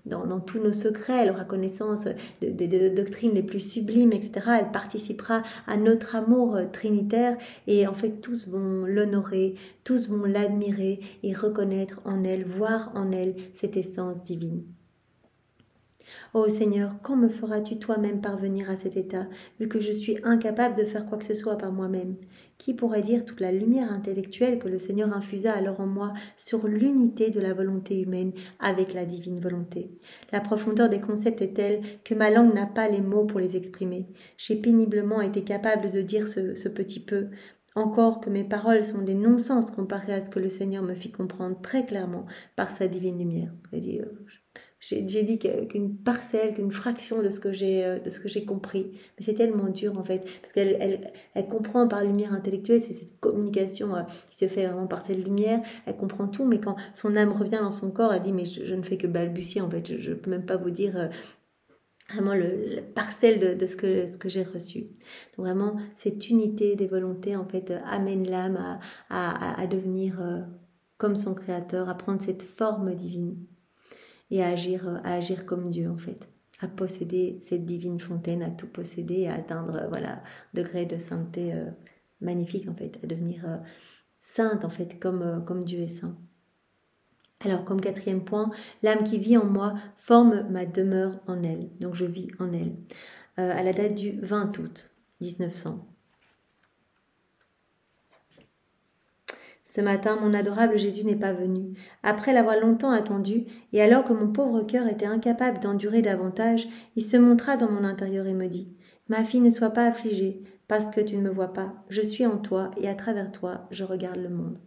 dans tous nos secrets, elle aura connaissance de doctrines les plus sublimes, etc. Elle participera à notre amour trinitaire et en fait tous vont l'honorer, tous vont l'admirer et reconnaître en elle, voir en elle cette essence divine. Ô Seigneur, quand me feras-tu toi-même parvenir à cet état, vu que je suis incapable de faire quoi que ce soit par moi-même? Qui pourrait dire toute la lumière intellectuelle que le Seigneur infusa alors en moi sur l'unité de la volonté humaine avec la divine volonté? La profondeur des concepts est telle que ma langue n'a pas les mots pour les exprimer. J'ai péniblement été capable de dire ce petit peu. Encore que mes paroles sont des non-sens comparées à ce que le Seigneur me fit comprendre très clairement par sa divine lumière. J'ai dit qu'une parcelle, qu'une fraction de ce que j'ai compris. Mais c'est tellement dur en fait, parce qu'elle comprend par lumière intellectuelle, c'est cette communication qui se fait vraiment par cette lumière, elle comprend tout, mais quand son âme revient dans son corps, elle dit mais je ne fais que balbutier en fait, je ne peux même pas vous dire vraiment la parcelle de ce que j'ai reçu. Donc vraiment, cette unité des volontés en fait amène l'âme à devenir comme son créateur, à prendre cette forme divine. Et à agir comme Dieu en fait, à posséder cette divine fontaine, à tout posséder et à atteindre degré de sainteté magnifique en fait, à devenir sainte en fait comme Dieu est saint. Alors comme quatrième point, l'âme qui vit en moi forme ma demeure en elle, donc je vis en elle. À la date du 20 août 1900. Ce matin, mon adorable Jésus n'est pas venu. Après l'avoir longtemps attendu, et alors que mon pauvre cœur était incapable d'endurer davantage, il se montra dans mon intérieur et me dit « Ma fille, ne sois pas affligée, parce que tu ne me vois pas. Je suis en toi, et à travers toi, je regarde le monde. »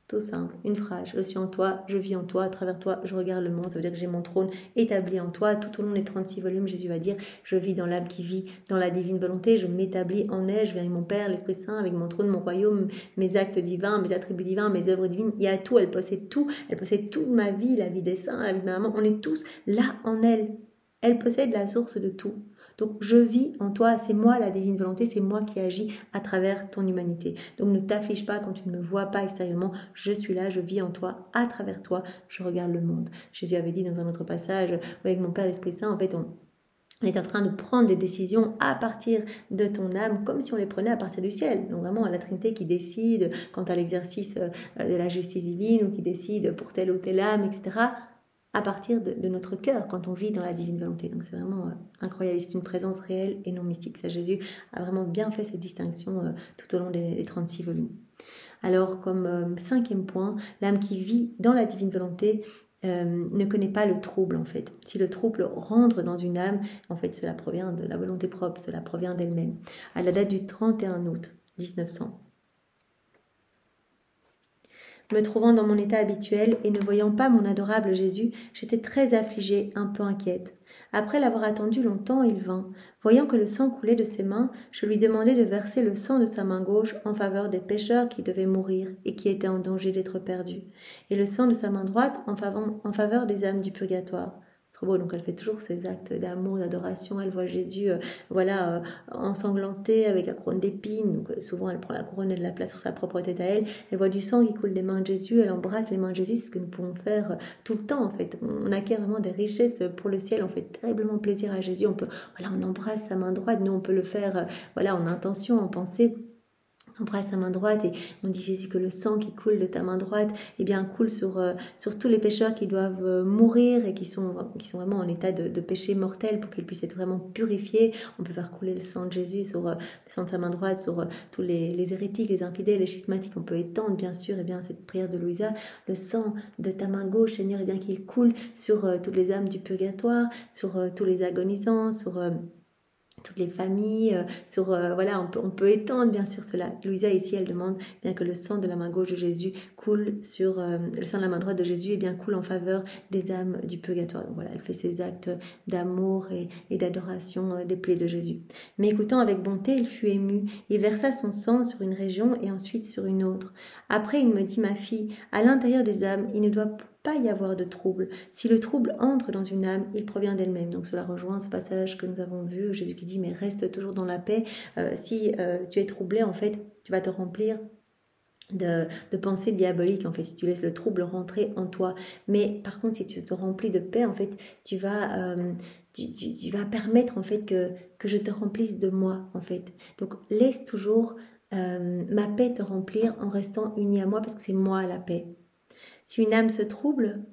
Tout simple, une phrase, je suis en toi, je vis en toi, à travers toi, je regarde le monde, ça veut dire que j'ai mon trône établi en toi. Tout au long des 36 volumes, Jésus va dire, je vis dans l'âme qui vit dans la divine volonté, je m'établis en elle, je viens avec mon Père, l'Esprit Saint, avec mon trône, mon royaume, mes actes divins, mes attributs divins, mes œuvres divines, il y a tout, elle possède toute ma vie, la vie des saints, la vie de ma maman, on est tous là en elle possède la source de tout. Donc je vis en toi, c'est moi la divine volonté, c'est moi qui agis à travers ton humanité. Donc ne t'afflige pas quand tu ne me vois pas extérieurement, je suis là, je vis en toi, à travers toi, je regarde le monde. Jésus avait dit dans un autre passage, avec mon Père l'Esprit Saint, en fait on est en train de prendre des décisions à partir de ton âme, comme si on les prenait à partir du ciel. Donc vraiment la Trinité qui décide quant à l'exercice de la justice divine, ou qui décide pour telle ou telle âme, etc., à partir de notre cœur, quand on vit dans la divine volonté. Donc c'est vraiment incroyable, c'est une présence réelle et non mystique. Ça, Jésus a vraiment bien fait cette distinction tout au long des 36 volumes. Alors comme cinquième point, l'âme qui vit dans la divine volonté ne connaît pas le trouble en fait. Si le trouble rentre dans une âme, en fait cela provient de la volonté propre, cela provient d'elle-même. À la date du 31 août 1900. Me trouvant dans mon état habituel et ne voyant pas mon adorable Jésus, j'étais très affligée, un peu inquiète. Après l'avoir attendu longtemps, il vint. Voyant que le sang coulait de ses mains, je lui demandai de verser le sang de sa main gauche en faveur des pécheurs qui devaient mourir et qui étaient en danger d'être perdus, et le sang de sa main droite en faveur des âmes du purgatoire. C'est trop beau, donc elle fait toujours ses actes d'amour, d'adoration, elle voit Jésus ensanglanté avec la couronne d'épines, donc souvent elle prend la couronne et de la place sur sa propre tête à elle, elle voit du sang qui coule des mains de Jésus, elle embrasse les mains de Jésus, c'est ce que nous pouvons faire tout le temps en fait, on acquiert vraiment des richesses pour le ciel, on fait terriblement plaisir à Jésus, on embrasse sa main droite, nous on peut le faire en intention, en pensée. On embrasse sa main droite et on dit Jésus que le sang qui coule de ta main droite coule sur tous les pécheurs qui doivent mourir et qui sont vraiment en état de péché mortel pour qu'ils puissent être vraiment purifiés. On peut faire couler le sang de Jésus sur le sang de sa main droite, sur tous les hérétiques, les infidèles, les schismatiques. On peut étendre bien sûr cette prière de Louisa, le sang de ta main gauche Seigneur, qu'il coule sur toutes les âmes du purgatoire, sur tous les agonisants, sur toutes les familles, on peut étendre bien sûr cela. Louisa ici elle demande bien que le sang de la main gauche de Jésus coule sur le sang de la main droite de Jésus coule en faveur des âmes du purgatoire. Donc voilà, elle fait ses actes d'amour et d'adoration des plaies de Jésus. Mais écoutant avec bonté, il fut ému, il versa son sang sur une région et ensuite sur une autre. Après il me dit ma fille, à l'intérieur des âmes, il ne doit pas y avoir de trouble. Si le trouble entre dans une âme, il provient d'elle-même. Donc cela rejoint ce passage que nous avons vu, Jésus qui dit, mais reste toujours dans la paix. Si tu es troublé, en fait, tu vas te remplir de pensées diaboliques, en fait, si tu laisses le trouble rentrer en toi. Mais par contre, si tu te remplis de paix, en fait, tu vas permettre, en fait, que je te remplisse de moi, en fait. Donc, laisse toujours ma paix te remplir en restant uni à moi, parce que c'est moi la paix. Si une âme se trouble,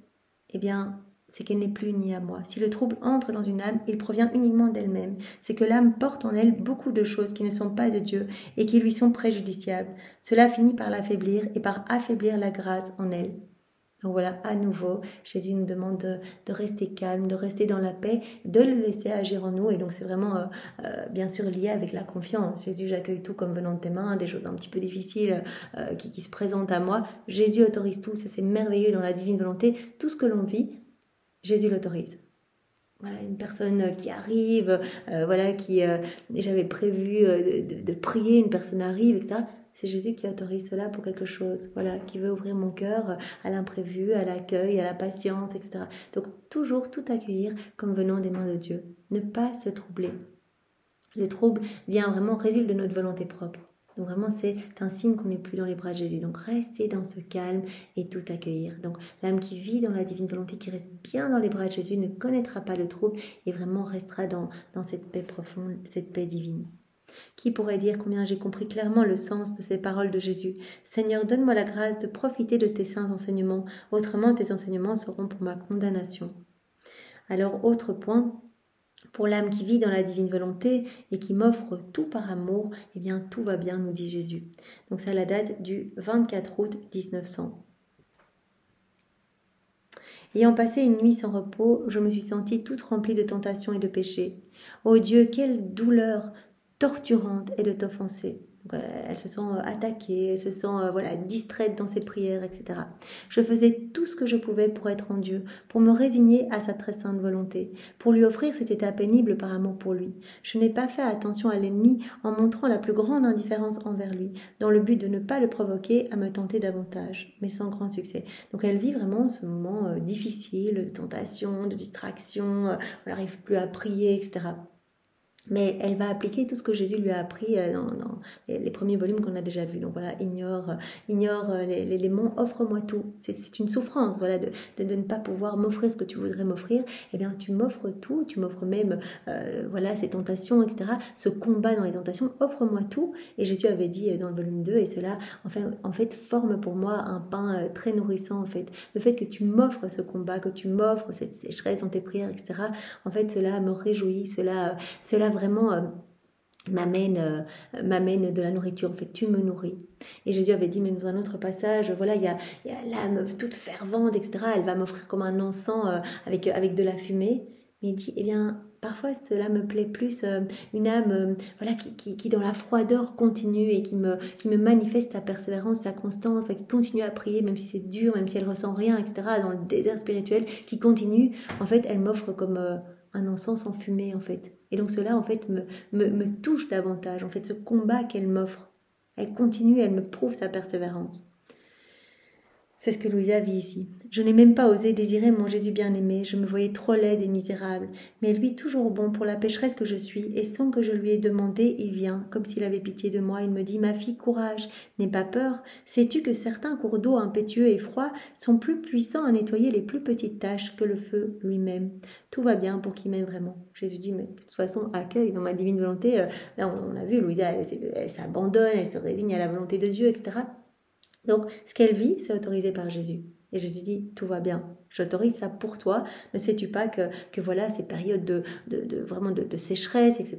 eh bien, c'est qu'elle n'est plus unie à moi. Si le trouble entre dans une âme, il provient uniquement d'elle-même. C'est que l'âme porte en elle beaucoup de choses qui ne sont pas de Dieu et qui lui sont préjudiciables. Cela finit par l'affaiblir et par affaiblir la grâce en elle. Donc voilà, à nouveau, Jésus nous demande de rester calme, de rester dans la paix, de le laisser agir en nous. Et donc c'est vraiment, bien sûr, lié avec la confiance. Jésus, j'accueille tout comme venant de tes mains, des choses un petit peu difficiles qui se présentent à moi. Jésus autorise tout, ça c'est merveilleux dans la divine volonté. Tout ce que l'on vit, Jésus l'autorise. Voilà, une personne qui arrive, j'avais prévu de prier, une personne arrive, etc. C'est Jésus qui autorise cela pour quelque chose, voilà, qui veut ouvrir mon cœur à l'imprévu, à l'accueil, à la patience, etc. Donc toujours tout accueillir comme venant des mains de Dieu. Ne pas se troubler. Le trouble résulte de notre volonté propre. Donc vraiment, c'est un signe qu'on n'est plus dans les bras de Jésus. Donc restez dans ce calme et tout accueillir. Donc l'âme qui vit dans la divine volonté, qui reste bien dans les bras de Jésus, ne connaîtra pas le trouble et vraiment restera dans cette paix profonde, cette paix divine. Qui pourrait dire combien j'ai compris clairement le sens de ces paroles de Jésus? Seigneur, donne-moi la grâce de profiter de tes saints enseignements, autrement tes enseignements seront pour ma condamnation. Alors, autre point, pour l'âme qui vit dans la divine volonté et qui m'offre tout par amour, eh bien tout va bien, nous dit Jésus. Donc ça la date du 24 août 1900. Ayant passé une nuit sans repos, je me suis sentie toute remplie de tentations et de péchés. Ô Dieu, quelle douleur torturante est de t'offenser. Elle se sent attaquée, elle se sent distraite dans ses prières, etc. Je faisais tout ce que je pouvais pour être en Dieu, pour me résigner à sa très sainte volonté, pour lui offrir cet état pénible par amour pour lui. Je n'ai pas fait attention à l'ennemi en montrant la plus grande indifférence envers lui, dans le but de ne pas le provoquer à me tenter davantage, mais sans grand succès. Donc elle vit vraiment ce moment difficile, de tentation, de distraction, elle n'arrive plus à prier, etc. Mais elle va appliquer tout ce que Jésus lui a appris dans les premiers volumes qu'on a déjà vus. Donc voilà, ignore les mots, offre-moi tout. C'est une souffrance, voilà, de ne pas pouvoir m'offrir ce que tu voudrais m'offrir. Eh bien, tu m'offres tout, tu m'offres même ces tentations, etc. Ce combat dans les tentations, offre-moi tout. Et Jésus avait dit dans le volume 2, et cela, en fait, forme pour moi un pain très nourrissant, en fait. Le fait que tu m'offres ce combat, que tu m'offres cette sécheresse dans tes prières, etc. En fait, cela me réjouit, cela vraiment m'amène de la nourriture. En fait, tu me nourris. Et Jésus avait dit, même dans un autre passage, voilà, il y a l'âme toute fervente, etc. Elle va m'offrir comme un encens avec de la fumée. Mais il dit, eh bien, parfois cela me plaît plus, une âme qui dans la froideur continue et qui me manifeste sa persévérance, sa constance, qui continue à prier, même si c'est dur, même si elle ressent rien, etc. Dans le désert spirituel, qui continue. En fait, elle m'offre comme un encens sans fumée, en fait. Et donc cela, en fait, me touche davantage. En fait, ce combat qu'elle m'offre, elle continue, elle me prouve sa persévérance. C'est ce que Louisa vit ici. Je n'ai même pas osé désirer mon Jésus bien-aimé, je me voyais trop laide et misérable. Mais lui, toujours bon pour la pécheresse que je suis, et sans que je lui ai demandé, il vient, comme s'il avait pitié de moi, il me dit « Ma fille, courage, n'aie pas peur. Sais-tu que certains cours d'eau impétueux et froids sont plus puissants à nettoyer les plus petites taches que le feu lui-même. Tout va bien pour qui m'aime vraiment. » Jésus dit « Mais de toute façon, accueille dans ma divine volonté. » Là, on l'a vu, Louisa, elle s'abandonne, elle se résigne à la volonté de Dieu, etc. Donc, ce qu'elle vit, c'est autorisé par Jésus. Et Jésus dit, tout va bien, j'autorise ça pour toi. Ne sais-tu pas que voilà, ces périodes de sécheresse, etc.,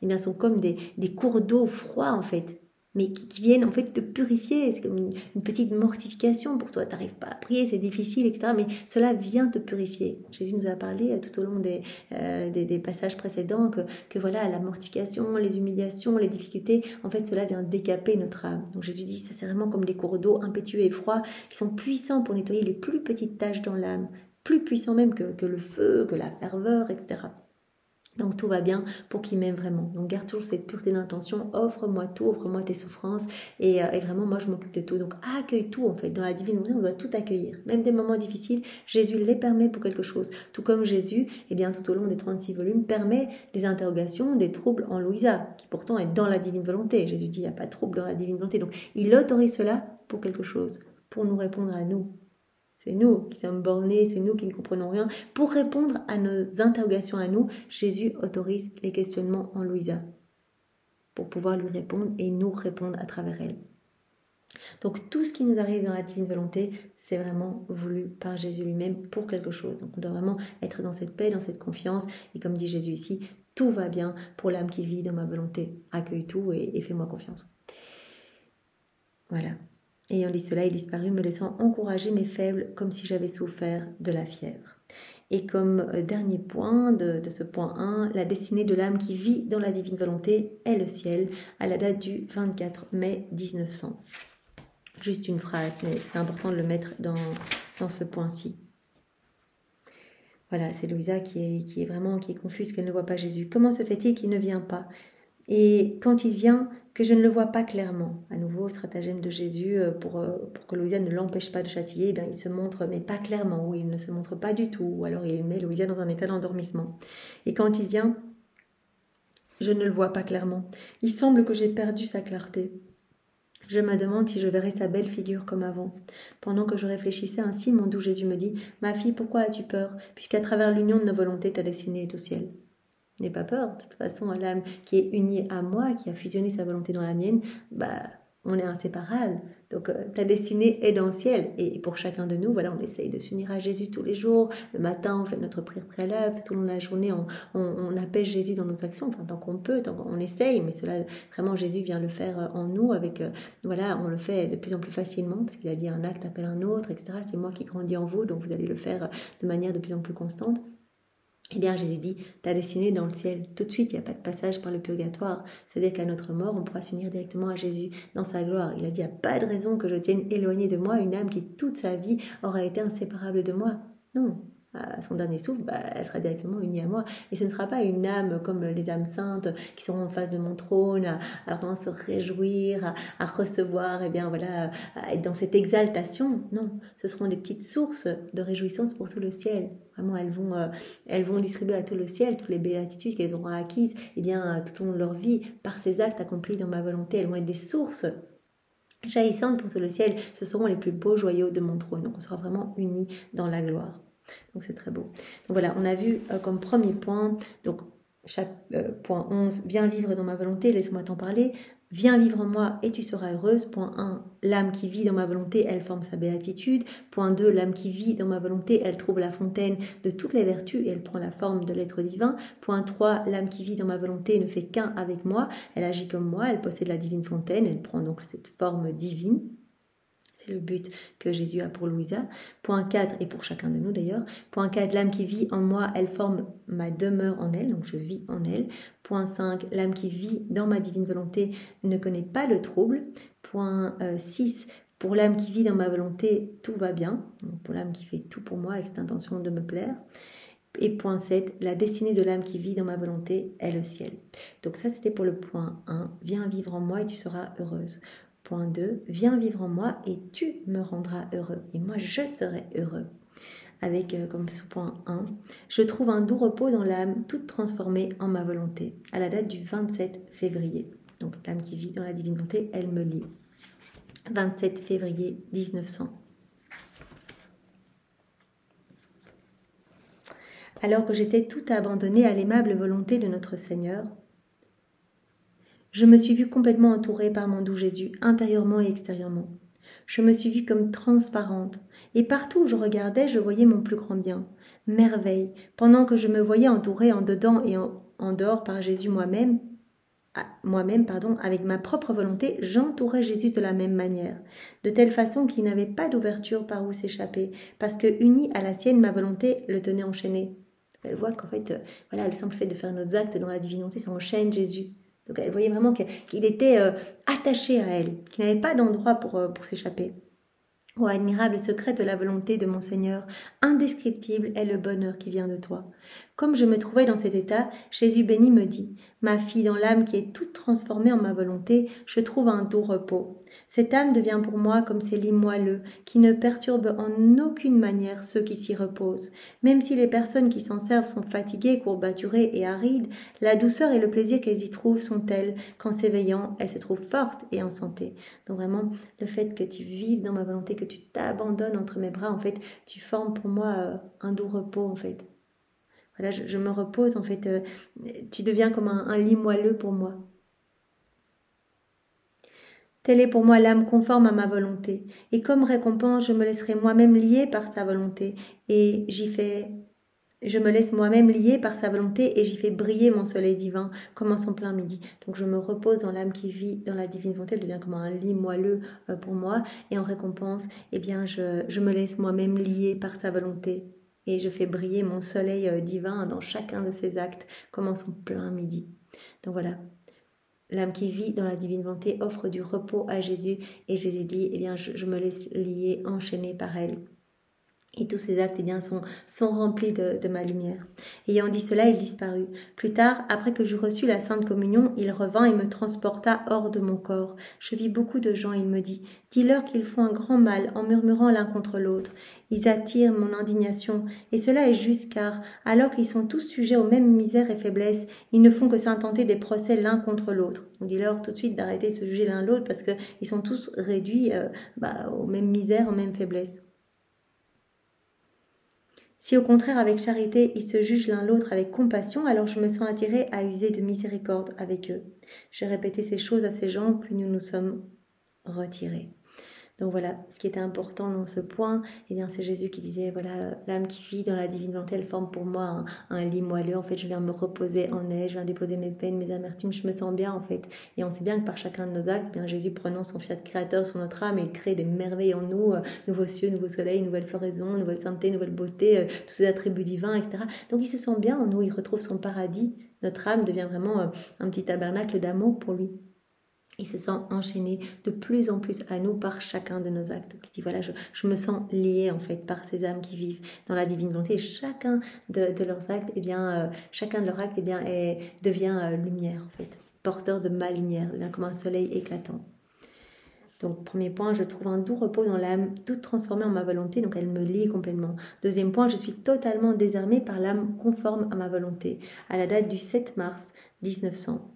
eh bien, sont comme des cours d'eau froids, en fait, mais qui viennent, en fait, te purifier. C'est comme une petite mortification pour toi. Tu n'arrives pas à prier, c'est difficile, etc., mais cela vient te purifier. Jésus nous a parlé tout au long des passages précédents que voilà, la mortification, les humiliations, les difficultés, en fait, cela vient décaper notre âme. Donc Jésus dit, ça c'est vraiment comme des cours d'eau impétueux et froids qui sont puissants pour nettoyer les plus petites taches dans l'âme, plus puissants même que le feu, que la ferveur, etc. Donc tout va bien pour qu'il m'aime vraiment. Donc garde toujours cette pureté d'intention, offre-moi tout, offre-moi tes souffrances et vraiment moi je m'occupe de tout. Donc accueille tout en fait. Dans la divine volonté on doit tout accueillir. Même des moments difficiles, Jésus les permet pour quelque chose. Tout comme Jésus, eh bien tout au long des 36 volumes, permet les interrogations, des troubles en Louisa, qui pourtant est dans la divine volonté. Jésus dit il n'y a pas de trouble dans la divine volonté. Donc il autorise cela pour quelque chose, pour nous répondre à nous. C'est nous qui sommes bornés, c'est nous qui ne comprenons rien. Pour répondre à nos interrogations à nous, Jésus autorise les questionnements en Louisa pour pouvoir lui répondre et nous répondre à travers elle. Donc tout ce qui nous arrive dans la divine volonté, c'est vraiment voulu par Jésus lui-même pour quelque chose. Donc on doit vraiment être dans cette paix, dans cette confiance. Et comme dit Jésus ici, tout va bien pour l'âme qui vit dans ma volonté. Accueille tout et fais-moi confiance. Voilà. Ayant dit cela, il disparut, me laissant encourager mes faibles comme si j'avais souffert de la fièvre. Et comme dernier point de ce point 1, la destinée de l'âme qui vit dans la divine volonté est le ciel, à la date du 24 mai 1900. Juste une phrase, mais c'est important de le mettre dans ce point-ci. Voilà, c'est Louisa qui est confuse, qu'elle ne voit pas Jésus. Comment se fait-il qu'il ne vient pas ? Et quand il vient, que je ne le vois pas clairement. À nouveau, le stratagème de Jésus pour que Louisa ne l'empêche pas de châtier, il se montre, mais pas clairement, ou il ne se montre pas du tout, ou alors il met Louisa dans un état d'endormissement. Et quand il vient, je ne le vois pas clairement. Il semble que j'ai perdu sa clarté. Je me demande si je verrai sa belle figure comme avant. Pendant que je réfléchissais ainsi, mon doux Jésus me dit « Ma fille, pourquoi as-tu peur, puisqu'à travers l'union de nos volontés, ta destinée est au ciel ?» N'aie pas peur, de toute façon, l'âme qui est unie à moi, qui a fusionné sa volonté dans la mienne, on est inséparables. Donc ta destinée est dans le ciel. Et pour chacun de nous, voilà, on essaye de s'unir à Jésus tous les jours. Le matin, on fait notre prière préalable. Tout au long de la journée, on appelle Jésus dans nos actions. Enfin, tant qu'on peut, tant qu'on essaye. Mais cela, vraiment, Jésus vient le faire en nous. Avec, voilà, on le fait de plus en plus facilement parce qu'il a dit un acte appelle un autre, etc. C'est moi qui grandis en vous, donc vous allez le faire de manière de plus en plus constante. Eh bien, Jésus dit, ta destinée est dans le ciel. Tout de suite, il n'y a pas de passage par le purgatoire. C'est-à-dire qu'à notre mort, on pourra s'unir directement à Jésus dans sa gloire. Il a dit, il n'y a pas de raison que je tienne éloignée de moi une âme qui, toute sa vie, aura été inséparable de moi. Non. À son dernier souffle, elle sera directement unie à moi. Et ce ne sera pas une âme comme les âmes saintes qui seront en face de mon trône, à vraiment se réjouir, à recevoir, et bien voilà, à être dans cette exaltation. Non, ce seront des petites sources de réjouissance pour tout le ciel. Vraiment, elles vont distribuer à tout le ciel toutes les béatitudes qu'elles auront acquises, et bien tout au long de leur vie, par ces actes accomplis dans ma volonté. Elles vont être des sources jaillissantes pour tout le ciel. Ce seront les plus beaux joyaux de mon trône. Donc on sera vraiment unis dans la gloire. Donc c'est très beau. Donc voilà, on a vu comme premier point, donc point 11, viens vivre dans ma volonté, laisse-moi t'en parler. Viens vivre en moi et tu seras heureuse. Point 1, l'âme qui vit dans ma volonté, elle forme sa béatitude. Point 2, l'âme qui vit dans ma volonté, elle trouve la fontaine de toutes les vertus et elle prend la forme de l'être divin. Point 3, l'âme qui vit dans ma volonté ne fait qu'un avec moi. Elle agit comme moi, elle possède la divine fontaine, elle prend donc cette forme divine. Le but que Jésus a pour Louisa. Point 4, et pour chacun de nous d'ailleurs. Point 4, l'âme qui vit en moi, elle forme ma demeure en elle, donc je vis en elle. Point 5, l'âme qui vit dans ma divine volonté ne connaît pas le trouble. Point 6, pour l'âme qui vit dans ma volonté, tout va bien. Donc pour l'âme qui fait tout pour moi avec cette intention de me plaire. Et point 7, la destinée de l'âme qui vit dans ma volonté est le ciel. Donc ça, c'était pour le point 1. Viens vivre en moi et tu seras heureuse. Point 2, viens vivre en moi et tu me rendras heureux. Et moi, je serai heureux. Avec, comme sous-point 1, je trouve un doux repos dans l'âme, toute transformée en ma volonté. À la date du 27 février. Donc, l'âme qui vit dans la divine volonté, elle me lit. 27 février 1900. Alors que j'étais tout abandonnée à l'aimable volonté de notre Seigneur, je me suis vue complètement entourée par mon doux Jésus, intérieurement et extérieurement. Je me suis vue comme transparente, et partout où je regardais, je voyais mon plus grand bien. Merveille, pendant que je me voyais entourée en dedans et en dehors par Jésus moi-même, avec ma propre volonté, j'entourais Jésus de la même manière, de telle façon qu'il n'avait pas d'ouverture par où s'échapper, parce que unie à la sienne, ma volonté le tenait enchaîné. Elle voit qu'en fait, voilà, le simple fait de faire nos actes dans la divinité, ça enchaîne Jésus. Donc elle voyait vraiment qu'il était attaché à elle, qu'il n'avait pas d'endroit pour s'échapper. Ô admirable secret de la volonté de mon Seigneur, indescriptible est le bonheur qui vient de toi. Comme je me trouvais dans cet état, Jésus béni me dit, « Ma fille, dans l'âme qui est toute transformée en ma volonté, je trouve un doux repos. Cette âme devient pour moi comme ces lits moelleux qui ne perturbent en aucune manière ceux qui s'y reposent. Même si les personnes qui s'en servent sont fatiguées, courbaturées et arides, la douceur et le plaisir qu'elles y trouvent sont tels qu'en s'éveillant, elles se trouvent fortes et en santé. » Donc vraiment, le fait que tu vives dans ma volonté, que tu t'abandonnes entre mes bras, en fait, tu formes pour moi un doux repos, en fait. Voilà, je me repose, en fait, tu deviens comme un lit moelleux pour moi. Telle est pour moi l'âme conforme à ma volonté, et comme récompense, je me laisserai moi-même lier par sa volonté, et je me laisse moi-même lier par sa volonté, et j'y fais briller mon soleil divin, comme en son plein midi. Donc je me repose dans l'âme qui vit dans la divine volonté, elle devient comme un lit moelleux pour moi, et en récompense, eh bien, je me laisse moi-même lier par sa volonté. Et je fais briller mon soleil divin dans chacun de ses actes, comme en son plein midi. Donc voilà, l'âme qui vit dans la divine volonté offre du repos à Jésus, et Jésus dit, eh bien, je me laisse lier, enchaîner par elle. Et tous ces actes, eh bien, sont remplis de ma lumière. Ayant dit cela, il disparut. Plus tard, après que j'eus reçu la Sainte Communion, il revint et me transporta hors de mon corps. Je vis beaucoup de gens, il me dit, « Dis-leur qu'ils font un grand mal en murmurant l'un contre l'autre. Ils attirent mon indignation, et cela est juste car, alors qu'ils sont tous sujets aux mêmes misères et faiblesses, ils ne font que s'intenter des procès l'un contre l'autre. » On dit leur tout de suite d'arrêter de se juger l'un l'autre parce qu'ils sont tous réduits aux mêmes misères, aux mêmes faiblesses. Si au contraire avec charité ils se jugent l'un l'autre avec compassion, alors je me sens attirée à user de miséricorde avec eux. J'ai répété ces choses à ces gens, plus nous nous sommes retirés. Donc voilà, ce qui était important dans ce point, eh bien c'est Jésus qui disait, voilà, l'âme qui vit dans la divine volonté, elle forme pour moi un lit moelleux. En fait, je viens me reposer en elle, je viens déposer mes peines, mes amertumes, je me sens bien en fait. Et on sait bien que par chacun de nos actes, eh bien Jésus prononce son fiat créateur sur notre âme et il crée des merveilles en nous, nouveaux cieux, nouveau soleil, nouvelle floraison, nouvelle sainteté, nouvelle beauté, tous ces attributs divins, etc. Donc il se sent bien en nous, il retrouve son paradis. Notre âme devient vraiment un petit tabernacle d'amour pour lui. Il se sent enchaîné de plus en plus à nous par chacun de nos actes. Il dit voilà, je me sens lié en fait par ces âmes qui vivent dans la divine volonté. Et chacun de leurs actes, eh bien, chacun de leurs actes, eh bien, devient lumière en fait, porteur de ma lumière, devient comme un soleil éclatant. Donc, premier point, je trouve un doux repos dans l'âme, toute transformée en ma volonté, donc elle me lie complètement. Deuxième point, je suis totalement désarmée par l'âme conforme à ma volonté, à la date du 7 mars 1900.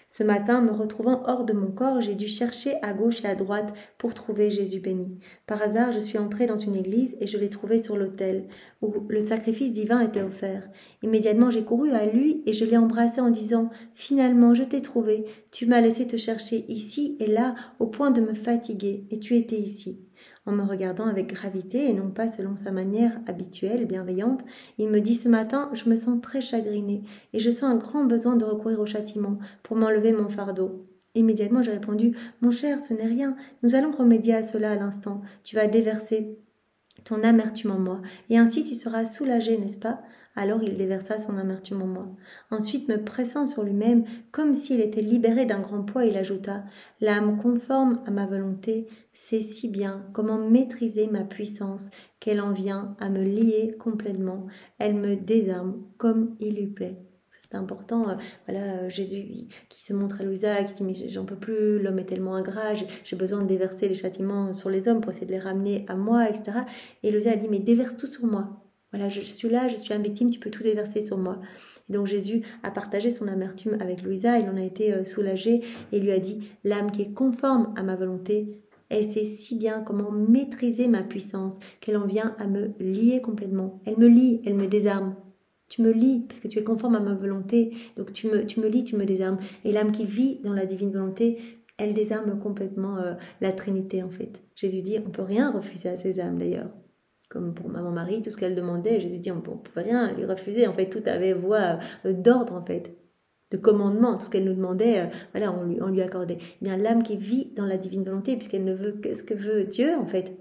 Ce matin, me retrouvant hors de mon corps, j'ai dû chercher à gauche et à droite pour trouver Jésus béni. Par hasard, je suis entrée dans une église et je l'ai trouvé sur l'autel, où le sacrifice divin était offert. Immédiatement, j'ai couru à lui et je l'ai embrassé en disant « Finalement, je t'ai trouvé. Tu m'as laissé te chercher ici et là, au point de me fatiguer, et tu étais ici. » En me regardant avec gravité et non pas selon sa manière habituelle, bienveillante, il me dit ce matin, je me sens très chagrinée et je sens un grand besoin de recourir au châtiment pour m'enlever mon fardeau. Immédiatement, j'ai répondu, mon cher, ce n'est rien, nous allons remédier à cela à l'instant, tu vas déverser ton amertume en moi, et ainsi tu seras soulagé, n'est-ce pas ? Alors il déversa son amertume en moi. Ensuite, me pressant sur lui-même, comme s'il était libéré d'un grand poids, il ajouta « L'âme conforme à ma volonté sait si bien comment maîtriser ma puissance qu'elle en vient à me lier complètement. Elle me désarme comme il lui plaît. » C'est important, voilà, Jésus qui se montre à Louisa, qui dit « Mais j'en peux plus, l'homme est tellement ingrat, j'ai besoin de déverser les châtiments sur les hommes pour essayer de les ramener à moi, etc. » Et Louisa a dit « Mais déverse tout sur moi. » Voilà, je suis là, je suis une victime, tu peux tout déverser sur moi. Et donc Jésus a partagé son amertume avec Louisa, il en a été soulagé et lui a dit « L'âme qui est conforme à ma volonté, elle sait si bien comment maîtriser ma puissance qu'elle en vient à me lier complètement. Elle me lie, elle me désarme. Tu me lies parce que tu es conforme à ma volonté, donc tu me lies, tu me désarmes. Et l'âme qui vit dans la divine volonté, elle désarme complètement la Trinité en fait. Jésus dit, on ne peut rien refuser à ces âmes d'ailleurs. Comme pour maman Marie, tout ce qu'elle demandait, Jésus dit, on ne pouvait rien lui refuser. En fait, tout avait voix d'ordre en fait, de commandement. Tout ce qu'elle nous demandait, voilà, on lui accordait. Eh bien, l'âme qui vit dans la divine volonté, puisqu'elle ne veut que ce que veut Dieu en fait,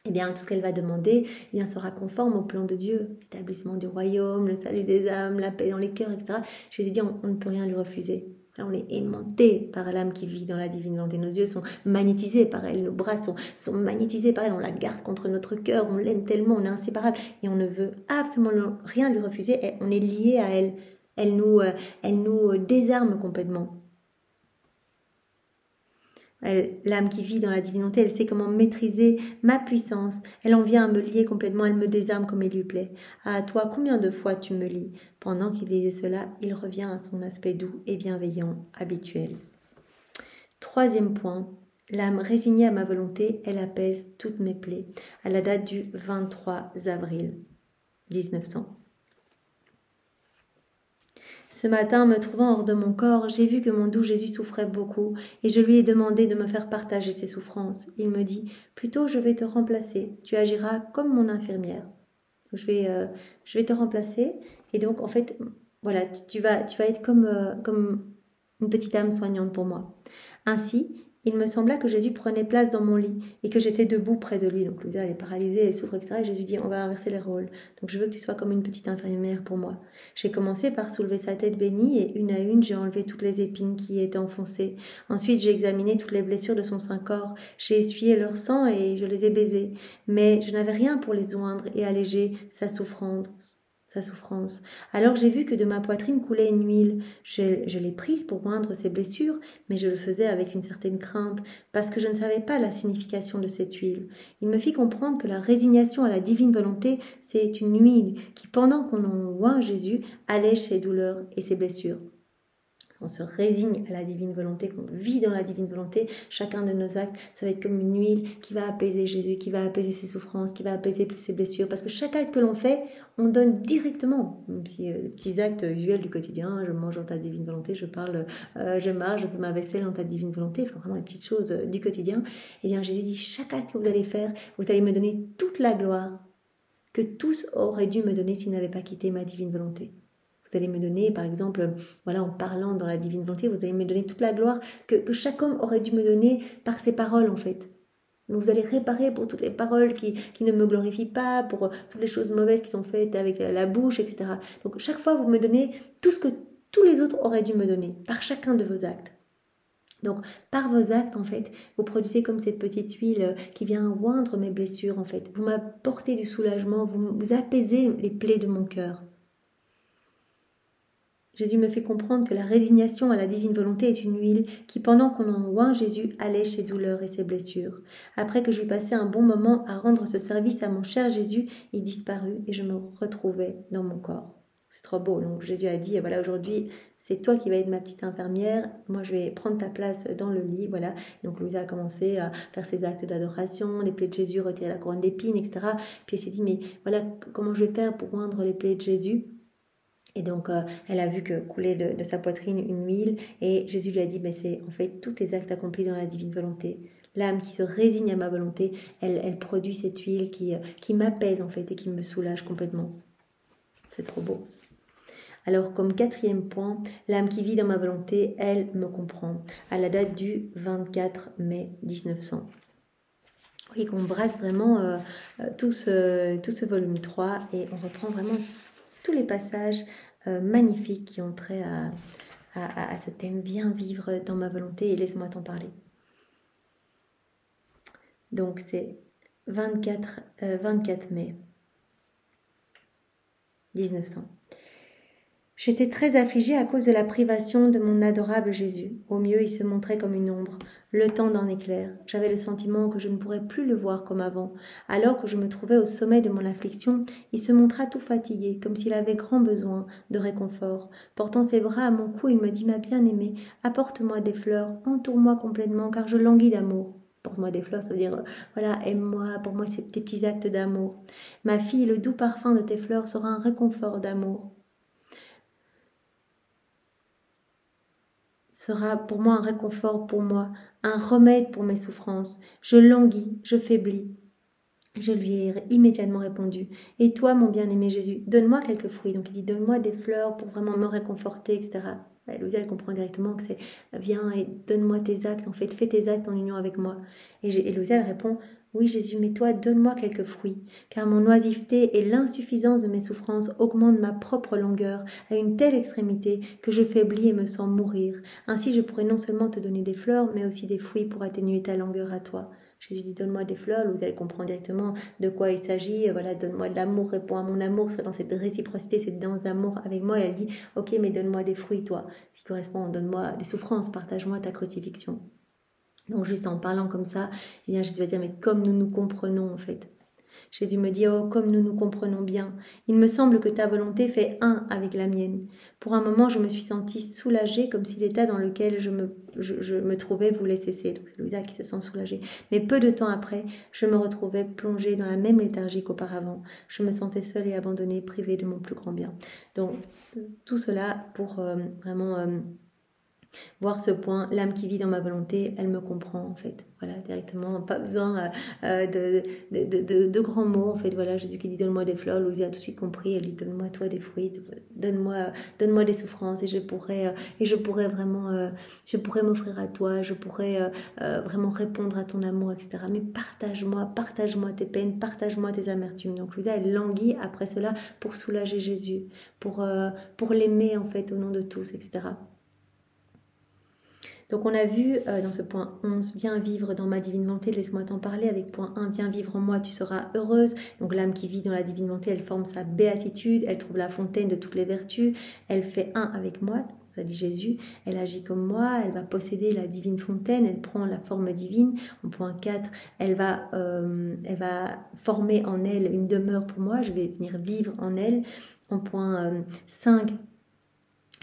eh bien, tout ce qu'elle va demander eh bien, sera conforme au plan de Dieu, l'établissement du royaume, le salut des âmes, la paix dans les cœurs, etc. Jésus dit, on ne peut rien lui refuser. Là, on est aimanté par l'âme qui vit dans la divine volonté. Nos yeux sont magnétisés par elle, nos bras sont magnétisés par elle. On la garde contre notre cœur, on l'aime tellement, on est inséparable et on ne veut absolument rien lui refuser. Et on est lié à elle. Elle nous désarme complètement. L'âme qui vit dans la divinité, elle sait comment maîtriser ma puissance. Elle en vient à me lier complètement, elle me désarme comme il lui plaît. À toi, combien de fois tu me lies? Pendant qu'il disait cela, il revient à son aspect doux et bienveillant, habituel. Troisième point, l'âme résignée à ma volonté, elle apaise toutes mes plaies. À la date du 23 avril 1900. Ce matin, me trouvant hors de mon corps, j'ai vu que mon doux Jésus souffrait beaucoup et je lui ai demandé de me faire partager ses souffrances. Il me dit, plutôt je vais te remplacer, tu agiras comme mon infirmière. Je vais te remplacer et donc en fait, voilà, tu vas être comme une petite âme soignante pour moi. Ainsi, il me sembla que Jésus prenait place dans mon lit et que j'étais debout près de lui. Donc Louisa, elle est paralysée, elle souffre, etc. Et Jésus dit, on va inverser les rôles. Donc je veux que tu sois comme une petite infirmière pour moi. J'ai commencé par soulever sa tête bénie et une à une, j'ai enlevé toutes les épines qui y étaient enfoncées. Ensuite, j'ai examiné toutes les blessures de son Saint-Corps. J'ai essuyé leur sang et je les ai baisées. Mais je n'avais rien pour les oindre et alléger sa souffrance. Alors j'ai vu que de ma poitrine coulait une huile. Je l'ai prise pour oindre ses blessures, mais je le faisais avec une certaine crainte, parce que je ne savais pas la signification de cette huile. Il me fit comprendre que la résignation à la divine volonté, c'est une huile qui, pendant qu'on en oint Jésus, allège ses douleurs et ses blessures. On se résigne à la divine volonté, qu'on vit dans la divine volonté, chacun de nos actes, ça va être comme une huile qui va apaiser Jésus, qui va apaiser ses souffrances, qui va apaiser ses blessures, parce que chaque acte que l'on fait, on donne directement, même si les petits actes usuels du quotidien, je mange dans ta divine volonté, je parle, je marche, je fais ma vaisselle dans ta divine volonté, enfin vraiment les petites choses du quotidien, et bien Jésus dit, chaque acte que vous allez faire, vous allez me donner toute la gloire que tous auraient dû me donner s'ils n'avaient pas quitté ma divine volonté. Vous allez me donner, par exemple, voilà, en parlant dans la divine volonté, vous allez me donner toute la gloire que chaque homme aurait dû me donner par ses paroles, en fait. Donc vous allez réparer pour toutes les paroles qui ne me glorifient pas, pour toutes les choses mauvaises qui sont faites avec la bouche, etc. Donc chaque fois, vous me donnez tout ce que tous les autres auraient dû me donner, par chacun de vos actes. Donc, par vos actes, en fait, vous produisez comme cette petite huile qui vient oindre mes blessures, en fait. Vous m'apportez du soulagement, vous apaisez les plaies de mon cœur. Jésus me fait comprendre que la résignation à la divine volonté est une huile qui, pendant qu'on en oint Jésus, allège ses douleurs et ses blessures. Après que j'eus passé un bon moment à rendre ce service à mon cher Jésus, il disparut et je me retrouvai dans mon corps. C'est trop beau. Donc Jésus a dit, voilà, aujourd'hui, c'est toi qui vas être ma petite infirmière. Moi, je vais prendre ta place dans le lit. Voilà. Donc Louisa a commencé à faire ses actes d'adoration, les plaies de Jésus, retirer la couronne d'épines, etc. Puis elle s'est dit, mais voilà, comment je vais faire pour oindre les plaies de Jésus ? Et donc, elle a vu que coulait de sa poitrine une huile et Jésus lui a dit, c'est en fait tous tes actes accomplis dans la divine volonté. L'âme qui se résigne à ma volonté, elle produit cette huile qui m'apaise en fait et qui me soulage complètement. C'est trop beau. Alors, comme quatrième point, l'âme qui vit dans ma volonté, elle me comprend. À la date du 24 mai 1900. Oui, qu'on brasse vraiment tout ce volume 3 et on reprend vraiment tous les passages magnifiques qui ont trait à ce thème « Viens vivre dans ma volonté et laisse-moi t'en parler ». Donc c'est 24 mai 1900. J'étais très affligée à cause de la privation de mon adorable Jésus. Au mieux, il se montrait comme une ombre, le temps d'un éclair. J'avais le sentiment que je ne pourrais plus le voir comme avant. Alors que je me trouvais au sommet de mon affliction, il se montra tout fatigué, comme s'il avait grand besoin de réconfort. Portant ses bras à mon cou, il me dit « Ma bien-aimée, apporte-moi des fleurs, entoure-moi complètement, car je languis d'amour. » Porte-moi des fleurs, ça veut dire, voilà, aime-moi, pour moi, c'est tes petits actes d'amour. Ma fille, le doux parfum de tes fleurs sera un réconfort d'amour. Sera pour moi un réconfort pour moi, un remède pour mes souffrances. Je languis, je faiblis. Je lui ai immédiatement répondu. Et toi, mon bien-aimé Jésus, donne-moi quelques fruits. Donc il dit, donne-moi des fleurs pour vraiment me réconforter, etc. Louisa, elle comprend directement que c'est, viens et donne-moi tes actes, en fait, fais tes actes en union avec moi. Et Louisa, elle répond, Oui Jésus, mais toi, donne-moi quelques fruits, car mon oisiveté et l'insuffisance de mes souffrances augmentent ma propre longueur à une telle extrémité que je faiblis et me sens mourir. Ainsi je pourrais non seulement te donner des fleurs, mais aussi des fruits pour atténuer ta longueur à toi. Jésus dit, donne-moi des fleurs, vous allez comprendre directement de quoi il s'agit. Voilà, donne-moi de l'amour, réponds à mon amour, sois dans cette réciprocité, cette danse d'amour avec moi. Et elle dit, ok, mais donne-moi des fruits, toi. Ce qui correspond, donne-moi des souffrances, partage-moi ta crucifixion. Donc juste en parlant comme ça, eh bien Jésus va dire, mais comme nous nous comprenons en fait. Jésus me dit, oh, comme nous nous comprenons bien, il me semble que ta volonté fait un avec la mienne. Pour un moment, je me suis sentie soulagée, comme si l'état dans lequel je me trouvais voulait cesser. Donc c'est Louisa qui se sent soulagée. Mais peu de temps après, je me retrouvais plongée dans la même léthargie qu'auparavant. Je me sentais seule et abandonnée, privée de mon plus grand bien. Donc tout cela pour vraiment... voir ce point, l'âme qui vit dans ma volonté, elle me comprend en fait. Voilà, directement, pas besoin de grands mots en fait. Voilà, Jésus qui dit donne-moi des fleurs, Louisa a tout de suite compris. Elle dit donne-moi toi des fruits, donne-moi des souffrances et je pourrais vraiment, je pourrais m'offrir à toi, je pourrais vraiment répondre à ton amour, etc. Mais partage-moi tes peines, partage-moi tes amertumes. Donc Louisa elle languit après cela pour soulager Jésus, pour l'aimer en fait au nom de tous, etc. Donc on a vu dans ce point 11, viens vivre dans ma divine volonté, laisse-moi t'en parler. Avec point 1, viens vivre en moi, tu seras heureuse. Donc l'âme qui vit dans la divine volonté, elle forme sa béatitude, elle trouve la fontaine de toutes les vertus, elle fait un avec moi, ça dit Jésus, elle agit comme moi, elle va posséder la divine fontaine, elle prend la forme divine. En point 4, elle va former en elle une demeure pour moi, je vais venir vivre en elle. En point 5,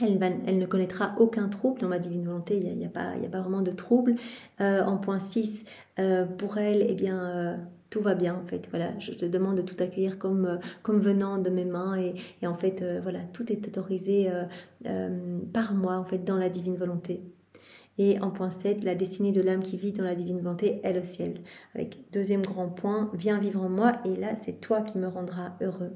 elle ne connaîtra aucun trouble. Dans ma divine volonté, il n'y a pas vraiment de trouble. En point 6, pour elle, eh bien, tout va bien en fait. Voilà, je te demande de tout accueillir comme venant de mes mains. Et en fait, voilà, tout est autorisé par moi en fait dans la divine volonté. Et en point 7, la destinée de l'âme qui vit dans la divine volonté est le ciel. Avec deuxième grand point, viens vivre en moi et là, c'est toi qui me rendras heureux.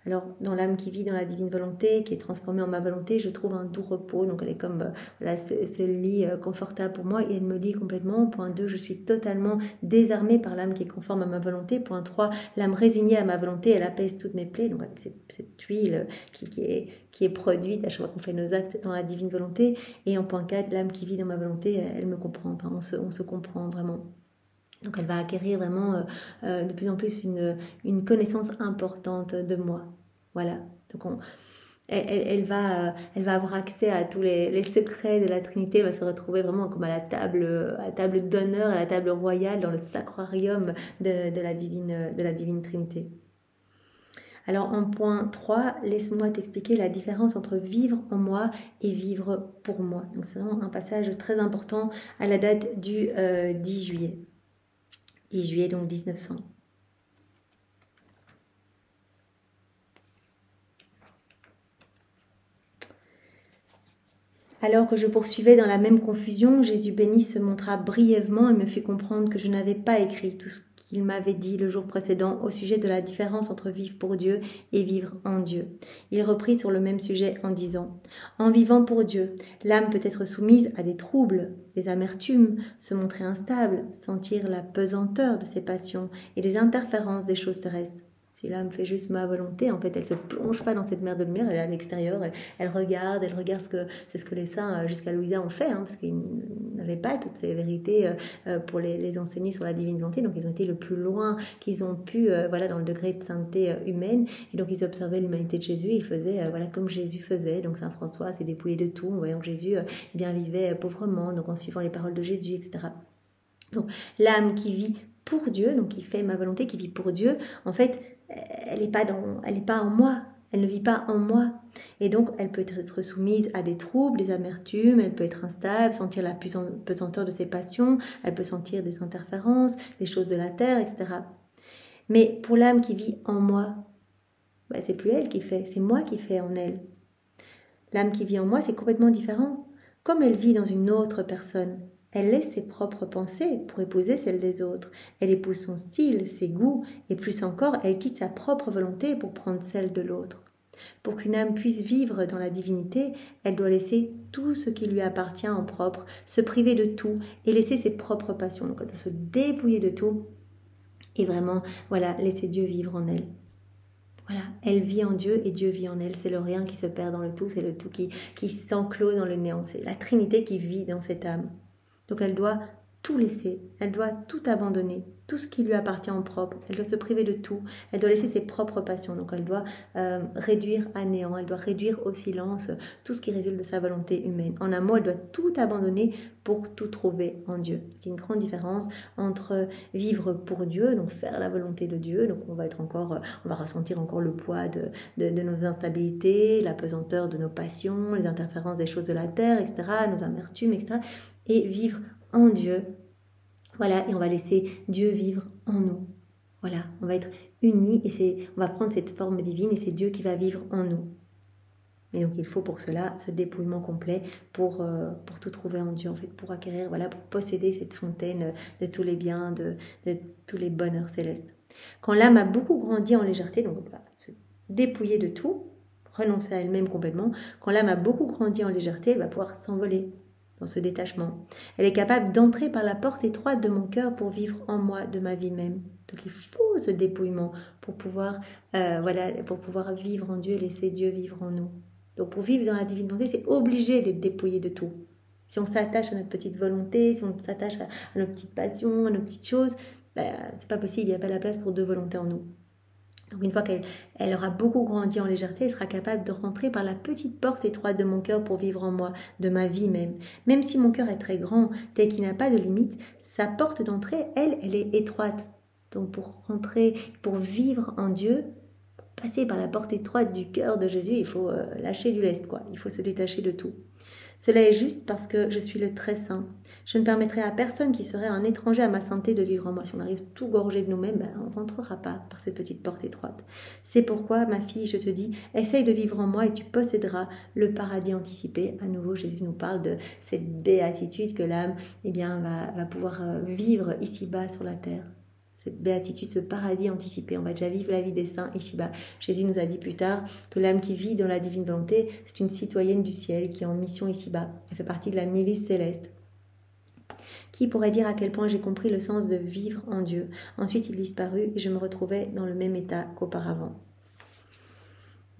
Alors, dans l'âme qui vit dans la divine volonté, qui est transformée en ma volonté, je trouve un doux repos. Donc, elle est comme voilà, ce lit confortable pour moi et elle me lie complètement. Point 2, je suis totalement désarmée par l'âme qui est conforme à ma volonté. Point 3, l'âme résignée à ma volonté, elle apaise toutes mes plaies. Donc, cette huile qui est produite à chaque fois qu'on fait nos actes dans la divine volonté. Et en point 4, l'âme qui vit dans ma volonté, elle me comprend. Enfin, on se comprend vraiment. Donc elle va acquérir vraiment de plus en plus une connaissance importante de moi. Voilà. Donc elle va avoir accès à tous les secrets de la Trinité. Elle va se retrouver vraiment comme à la table d'honneur, à la table royale, dans le sacrarium de la divine Trinité. Alors en point 3, laisse-moi t'expliquer la différence entre vivre en moi et vivre pour moi. Donc c'est vraiment un passage très important à la date du 10 juillet. 10 juillet, donc 1900. Alors que je poursuivais dans la même confusion, Jésus béni se montra brièvement et me fit comprendre que je n'avais pas écrit tout ce qu'il m'avait dit le jour précédent au sujet de la différence entre vivre pour Dieu et vivre en Dieu. Il reprit sur le même sujet en disant « En vivant pour Dieu, l'âme peut être soumise à des troubles, des amertumes, se montrer instable, sentir la pesanteur de ses passions et les interférences des choses terrestres. Si l'âme fait juste ma volonté, en fait, elle se plonge pas dans cette mer de lumière, elle est à l'extérieur, elle regarde c'est ce que les saints jusqu'à Louisa ont fait, parce qu'ils n'avaient pas toutes ces vérités pour les enseigner sur la divine volonté, donc ils ont été le plus loin qu'ils ont pu, voilà, dans le degré de sainteté humaine, et donc ils observaient l'humanité de Jésus, ils faisaient, voilà, comme Jésus faisait, donc Saint François s'est dépouillé de tout, en voyant que Jésus eh bien, vivait pauvrement, donc en suivant les paroles de Jésus, etc. Donc l'âme qui vit pour Dieu, donc qui fait ma volonté, qui vit pour Dieu, en fait, elle n'est pas en moi, elle ne vit pas en moi. Et donc, elle peut être soumise à des troubles, des amertumes, elle peut être instable, sentir la pesanteur de ses passions, elle peut sentir des interférences, les choses de la terre, etc. Mais pour l'âme qui vit en moi, c'est plus elle qui fait, c'est moi qui fais en elle. L'âme qui vit en moi, c'est complètement différent. Comme elle vit dans une autre personne, elle laisse ses propres pensées pour épouser celles des autres. Elle épouse son style, ses goûts, et plus encore, elle quitte sa propre volonté pour prendre celle de l'autre. Pour qu'une âme puisse vivre dans la divinité, elle doit laisser tout ce qui lui appartient en propre, se priver de tout et laisser ses propres passions. Donc elle doit se dépouiller de tout Et vraiment, voilà, laisser Dieu vivre en elle. Voilà, elle vit en Dieu et Dieu vit en elle. C'est le rien qui se perd dans le tout, c'est le tout qui s'enclose dans le néant. C'est la Trinité qui vit dans cette âme. Donc elle doit tout laisser, elle doit tout abandonner, tout ce qui lui appartient en propre. Elle doit se priver de tout, elle doit laisser ses propres passions. Donc elle doit réduire à néant, elle doit réduire au silence tout ce qui résulte de sa volonté humaine. En un mot, elle doit tout abandonner pour tout trouver en Dieu. Il y a une grande différence entre vivre pour Dieu, donc faire la volonté de Dieu, donc on va ressentir encore le poids de nos instabilités, la pesanteur de nos passions, les interférences des choses de la terre, etc., nos amertumes, etc., et vivre en Dieu. Voilà, et on va laisser Dieu vivre en nous. Voilà, on va être unis et on va prendre cette forme divine et c'est Dieu qui va vivre en nous. Et donc il faut pour cela ce dépouillement complet pour tout trouver en Dieu, en fait, pour acquérir, voilà, pour posséder cette fontaine de tous les biens, de tous les bonheurs célestes. Quand l'âme a beaucoup grandi en légèreté, donc on va se dépouiller de tout, renoncer à elle-même complètement. Quand l'âme a beaucoup grandi en légèreté, elle va pouvoir s'envoler dans ce détachement. Elle est capable d'entrer par la porte étroite de mon cœur pour vivre en moi de ma vie même. Donc il faut ce dépouillement pour pouvoir, pour pouvoir vivre en Dieu et laisser Dieu vivre en nous. Donc pour vivre dans la divine volonté, c'est obligé d'être dépouillé de tout. Si on s'attache à notre petite volonté, si on s'attache à nos petites passions, à nos petites choses, c'est pas possible, il n'y a pas la place pour deux volontés en nous. Donc une fois qu'elle aura beaucoup grandi en légèreté, elle sera capable de rentrer par la petite porte étroite de mon cœur pour vivre en moi, de ma vie même. Même si mon cœur est très grand, tel qu'il n'a pas de limite, sa porte d'entrée, elle est étroite. Donc pour rentrer, pour vivre en Dieu, pour passer par la porte étroite du cœur de Jésus, il faut lâcher du lest, quoi. Il faut se détacher de tout. Cela est juste parce que je suis le très saint. Je ne permettrai à personne qui serait un étranger à ma sainteté de vivre en moi. Si on arrive tout gorgé de nous-mêmes, on ne rentrera pas par cette petite porte étroite. C'est pourquoi, ma fille, je te dis, essaye de vivre en moi et tu posséderas le paradis anticipé. À nouveau, Jésus nous parle de cette béatitude que l'âme va pouvoir vivre ici-bas sur la terre. Cette béatitude, ce paradis anticipé. On va déjà vivre la vie des saints ici-bas. Jésus nous a dit plus tard que l'âme qui vit dans la divine volonté, c'est une citoyenne du ciel qui est en mission ici-bas. Elle fait partie de la milice céleste. Qui pourrait dire à quel point j'ai compris le sens de vivre en Dieu? Ensuite, il disparut et je me retrouvais dans le même état qu'auparavant.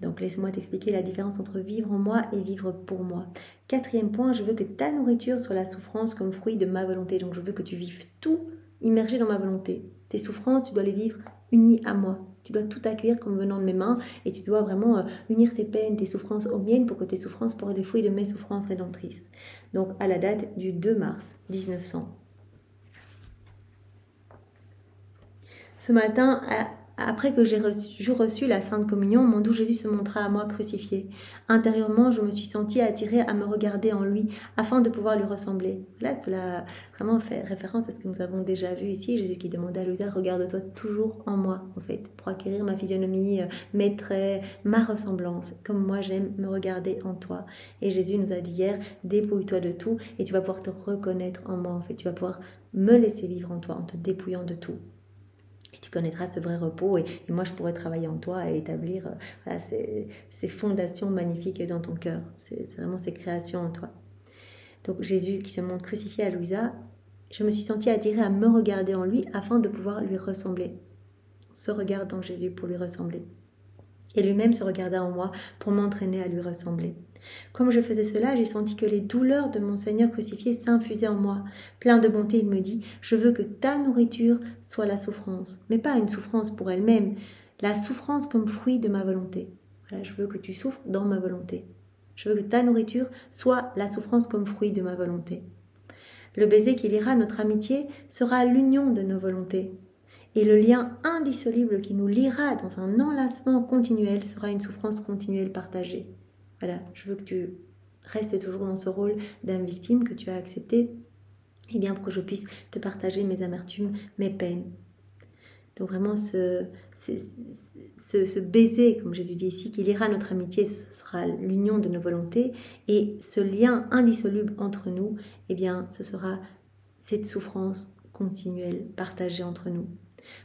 Donc, laisse-moi t'expliquer la différence entre vivre en moi et vivre pour moi. 4e point, je veux que ta nourriture soit la souffrance comme fruit de ma volonté. Donc, je veux que tu vives tout immergé dans ma volonté. Tes souffrances, tu dois les vivre unies à moi. Tu dois tout accueillir comme venant de mes mains et tu dois vraiment unir tes peines, tes souffrances aux miennes pour que tes souffrances portent les fruits de mes souffrances rédemptrices. Donc, à la date du 2 mars 1900. Ce matin, après que j'ai reçu la Sainte Communion, mon doux Jésus se montra à moi crucifié. Intérieurement, je me suis sentie attirée à me regarder en lui, afin de pouvoir lui ressembler. Là, cela vraiment fait référence à ce que nous avons déjà vu ici. Jésus qui demandait à Louisa, regarde-toi toujours en moi, en fait, pour acquérir ma physionomie, mes traits, ma ressemblance, comme moi j'aime me regarder en toi. Et Jésus nous a dit hier, dépouille-toi de tout et tu vas pouvoir te reconnaître en moi, en fait. Tu vas pouvoir me laisser vivre en toi, en te dépouillant de tout. Et tu connaîtras ce vrai repos et moi je pourrais travailler en toi et établir ces fondations magnifiques dans ton cœur. C'est vraiment ces créations en toi. Donc Jésus qui se montre crucifié à Louisa, je me suis sentie attirée à me regarder en lui afin de pouvoir lui ressembler. On se regarde en Jésus pour lui ressembler. Et lui-même se regarda en moi pour m'entraîner à lui ressembler. Comme je faisais cela, j'ai senti que les douleurs de mon Seigneur crucifié s'infusaient en moi. Plein de bonté, il me dit, je veux que ta nourriture soit la souffrance, mais pas une souffrance pour elle-même, la souffrance comme fruit de ma volonté. Voilà, je veux que tu souffres dans ma volonté. Je veux que ta nourriture soit la souffrance comme fruit de ma volonté. Le baiser qui liera notre amitié sera l'union de nos volontés. Et le lien indissoluble qui nous liera dans un enlacement continuel sera une souffrance continuelle partagée. Voilà, je veux que tu restes toujours dans ce rôle d'âme victime que tu as accepté, et bien pour que je puisse te partager mes amertumes, mes peines. Donc vraiment ce baiser, comme Jésus dit ici, qui liera notre amitié, ce sera l'union de nos volontés, et ce lien indissoluble entre nous, eh bien ce sera cette souffrance continuelle partagée entre nous.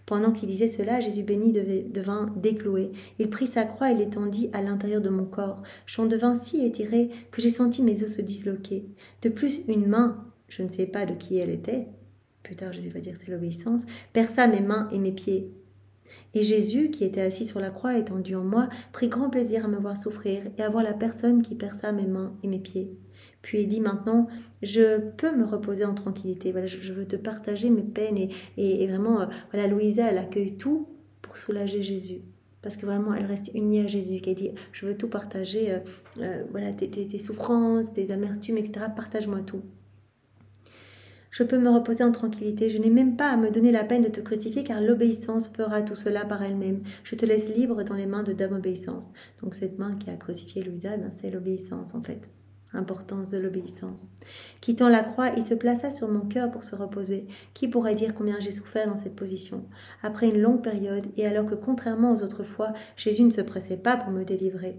Pendant qu'il disait cela, Jésus béni devint décloué. Il prit sa croix et l'étendit à l'intérieur de mon corps. J'en devins si étiré que j'ai senti mes os se disloquer. De plus, une main, je ne sais pas de qui elle était, plus tard Jésus va dire c'est l'obéissance, perça mes mains et mes pieds. Et Jésus, qui était assis sur la croix, étendu en moi, prit grand plaisir à me voir souffrir et à voir la personne qui perça mes mains et mes pieds. Puis il dit maintenant, je peux me reposer en tranquillité. Voilà, je veux te partager mes peines et vraiment, voilà, Louisa, elle accueille tout pour soulager Jésus. Parce que vraiment, elle reste unie à Jésus, qui dit, je veux tout partager, voilà, tes souffrances, tes amertumes, etc. Partage-moi tout. Je peux me reposer en tranquillité, je n'ai même pas à me donner la peine de te crucifier car l'obéissance fera tout cela par elle-même. Je te laisse libre dans les mains de Dame Obéissance. Donc cette main qui a crucifié Louisa, c'est l'obéissance en fait. Importance de l'obéissance. Quittant la croix, il se plaça sur mon cœur pour se reposer. Qui pourrait dire combien j'ai souffert dans cette position? Après une longue période, et alors que contrairement aux autres fois, Jésus ne se pressait pas pour me délivrer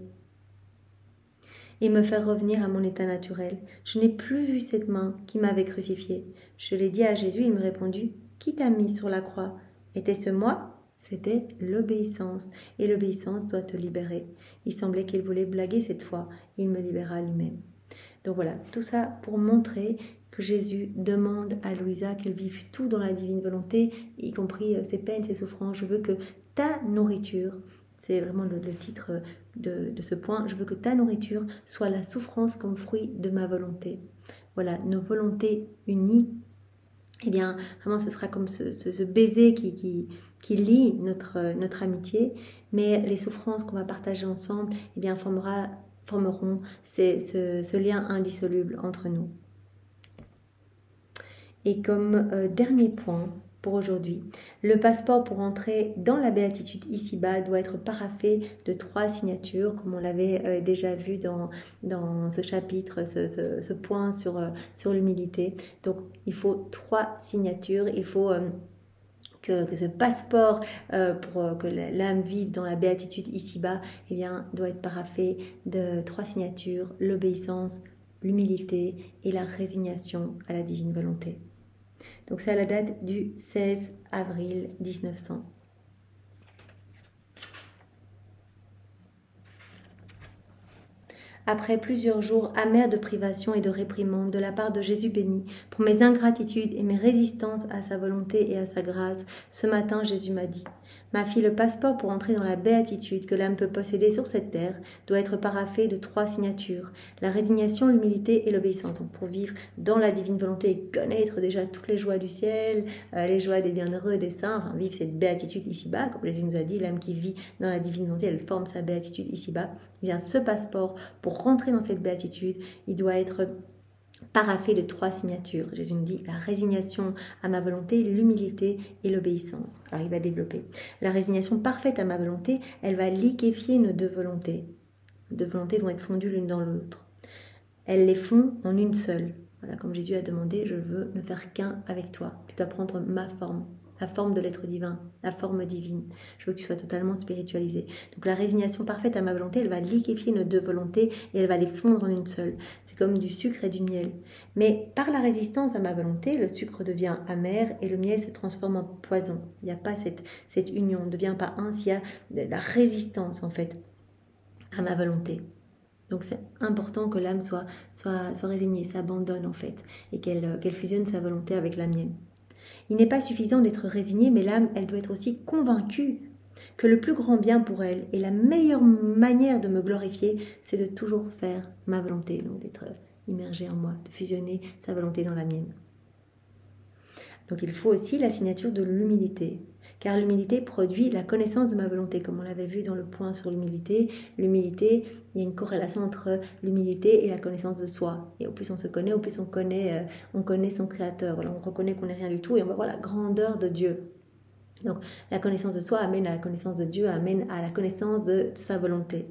et me faire revenir à mon état naturel. Je n'ai plus vu cette main qui m'avait crucifié. Je l'ai dit à Jésus, il me répondit, « Qui t'a mis sur la croix? Était-ce moi ?» C'était l'obéissance, et l'obéissance doit te libérer. Il semblait qu'il voulait blaguer cette fois, il me libéra lui-même. Donc voilà, tout ça pour montrer que Jésus demande à Louisa qu'elle vive tout dans la divine volonté, y compris ses peines, ses souffrances. Je veux que ta nourriture, c'est vraiment le titre de ce point, je veux que ta nourriture soit la souffrance comme fruit de ma volonté. Voilà, nos volontés unies, eh bien, vraiment ce sera comme ce baiser qui lie notre amitié, mais les souffrances qu'on va partager ensemble, eh bien, formeront ce lien indissoluble entre nous. Et comme dernier point pour aujourd'hui, le passeport pour entrer dans la béatitude ici-bas doit être paraphé de 3 signatures, comme on l'avait déjà vu dans ce chapitre, ce point sur l'humilité. Donc il faut 3 signatures, il faut que ce passeport pour que l'âme vive dans la béatitude ici-bas, eh bien, doit être paraphé de 3 signatures, l'obéissance, l'humilité et la résignation à la divine volonté. Donc c'est à la date du 16 avril 1900. Après plusieurs jours amers de privation et de réprimande de la part de Jésus béni, pour mes ingratitudes et mes résistances à sa volonté et à sa grâce, ce matin Jésus m'a dit, « Ma fille, le passeport pour entrer dans la béatitude que l'âme peut posséder sur cette terre doit être paraphé de 3 signatures, la résignation, l'humilité et l'obéissance. » Donc pour vivre dans la divine volonté et connaître déjà toutes les joies du ciel, les joies des bienheureux et des saints, enfin vivre cette béatitude ici-bas, comme Jésus nous a dit, l'âme qui vit dans la divine volonté, elle forme sa béatitude ici-bas. Eh bien, ce passeport, pour rentrer dans cette béatitude, il doit être paraphé de 3 signatures. Jésus nous dit la résignation à ma volonté, l'humilité et l'obéissance. Alors il va développer. La résignation parfaite à ma volonté, elle va liquéfier nos 2 volontés. Les 2 volontés vont être fondues l'une dans l'autre. Elle les fond en une seule. Voilà, comme Jésus a demandé, je veux ne faire qu'un avec toi. Tu dois prendre ma forme. La forme de l'être divin, la forme divine. Je veux que tu sois totalement spiritualisé. Donc la résignation parfaite à ma volonté, elle va liquéfier nos 2 volontés et elle va les fondre en une seule. C'est comme du sucre et du miel. Mais par la résistance à ma volonté, le sucre devient amer et le miel se transforme en poison. Il n'y a pas cette union, on ne devient pas un, s'il y a de la résistance en fait à ma volonté. Donc c'est important que l'âme soit résignée, s'abandonne en fait, et qu'elle fusionne sa volonté avec la mienne. Il n'est pas suffisant d'être résignée, mais l'âme, elle doit être aussi convaincue que le plus grand bien pour elle et la meilleure manière de me glorifier, c'est de toujours faire ma volonté, donc d'être immergée en moi, de fusionner sa volonté dans la mienne. Donc il faut aussi la signature de l'humilité, car l'humilité produit la connaissance de ma volonté, comme on l'avait vu dans le point sur l'humilité. L'humilité, il y a une corrélation entre l'humilité et la connaissance de soi. Et au plus on se connaît, au plus on connaît son Créateur. Voilà, on reconnaît qu'on n'est rien du tout et on va voir la grandeur de Dieu. Donc la connaissance de soi amène à la connaissance de Dieu, amène à la connaissance de sa volonté.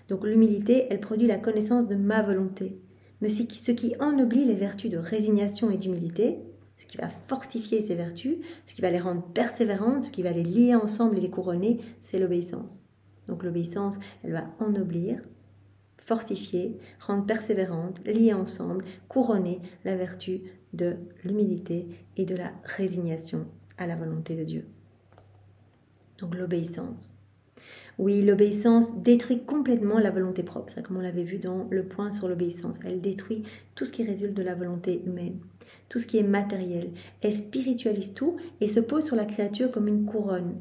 Donc l'humilité, elle produit la connaissance de ma volonté. Mais ce qui ennoblit les vertus de résignation et d'humilité, ce qui va fortifier ces vertus, ce qui va les rendre persévérantes, ce qui va les lier ensemble et les couronner, c'est l'obéissance. Donc l'obéissance, elle va ennoblir, fortifier, rendre persévérante, lier ensemble, couronner la vertu de l'humilité et de la résignation à la volonté de Dieu. Donc l'obéissance. Oui, l'obéissance détruit complètement la volonté propre, ça comme on l'avait vu dans le point sur l'obéissance. Elle détruit tout ce qui résulte de la volonté humaine. tout ce qui est matériel. Elle spiritualise tout et se pose sur la créature comme une couronne.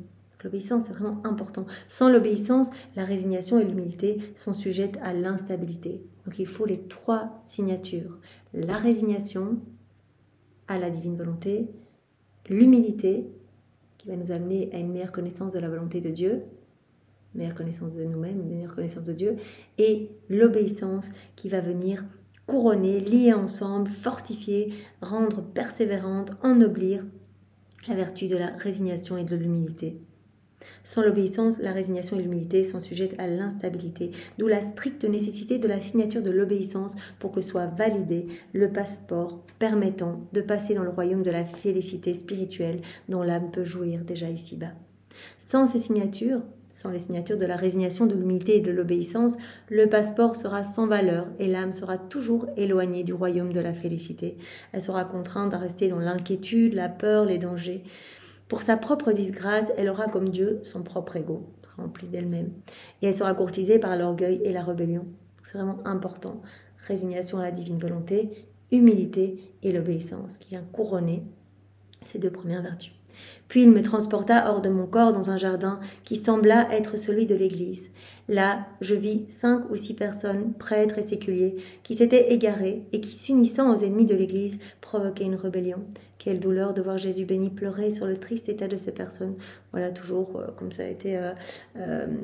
L'obéissance, c'est vraiment important. Sans l'obéissance, la résignation et l'humilité sont sujettes à l'instabilité. Donc il faut les 3 signatures. La résignation à la divine volonté, l'humilité qui va nous amener à une meilleure connaissance de la volonté de Dieu, meilleure connaissance de nous-mêmes, meilleure connaissance de Dieu, et l'obéissance qui va venir couronner, lier ensemble, fortifier, rendre persévérante, ennoblir la vertu de la résignation et de l'humilité. Sans l'obéissance, la résignation et l'humilité sont sujettes à l'instabilité, d'où la stricte nécessité de la signature de l'obéissance pour que soit validé le passeport permettant de passer dans le royaume de la félicité spirituelle dont l'âme peut jouir déjà ici-bas. Sans ces signatures, sans les signatures de la résignation, de l'humilité et de l'obéissance, le passeport sera sans valeur et l'âme sera toujours éloignée du royaume de la félicité. Elle sera contrainte à rester dans l'inquiétude, la peur, les dangers. Pour sa propre disgrâce, elle aura comme Dieu son propre ego, rempli d'elle-même. Et elle sera courtisée par l'orgueil et la rébellion. C'est vraiment important. Résignation à la divine volonté, humilité et l'obéissance qui vient couronner ces 2 premières vertus. Puis il me transporta hors de mon corps dans un jardin qui sembla être celui de l'église. Là, je vis 5 ou 6 personnes, prêtres et séculiers, qui s'étaient égarés et qui, s'unissant aux ennemis de l'église, provoquaient une rébellion. Quelle douleur de voir Jésus béni pleurer sur le triste état de ces personnes. Voilà, toujours comme ça a été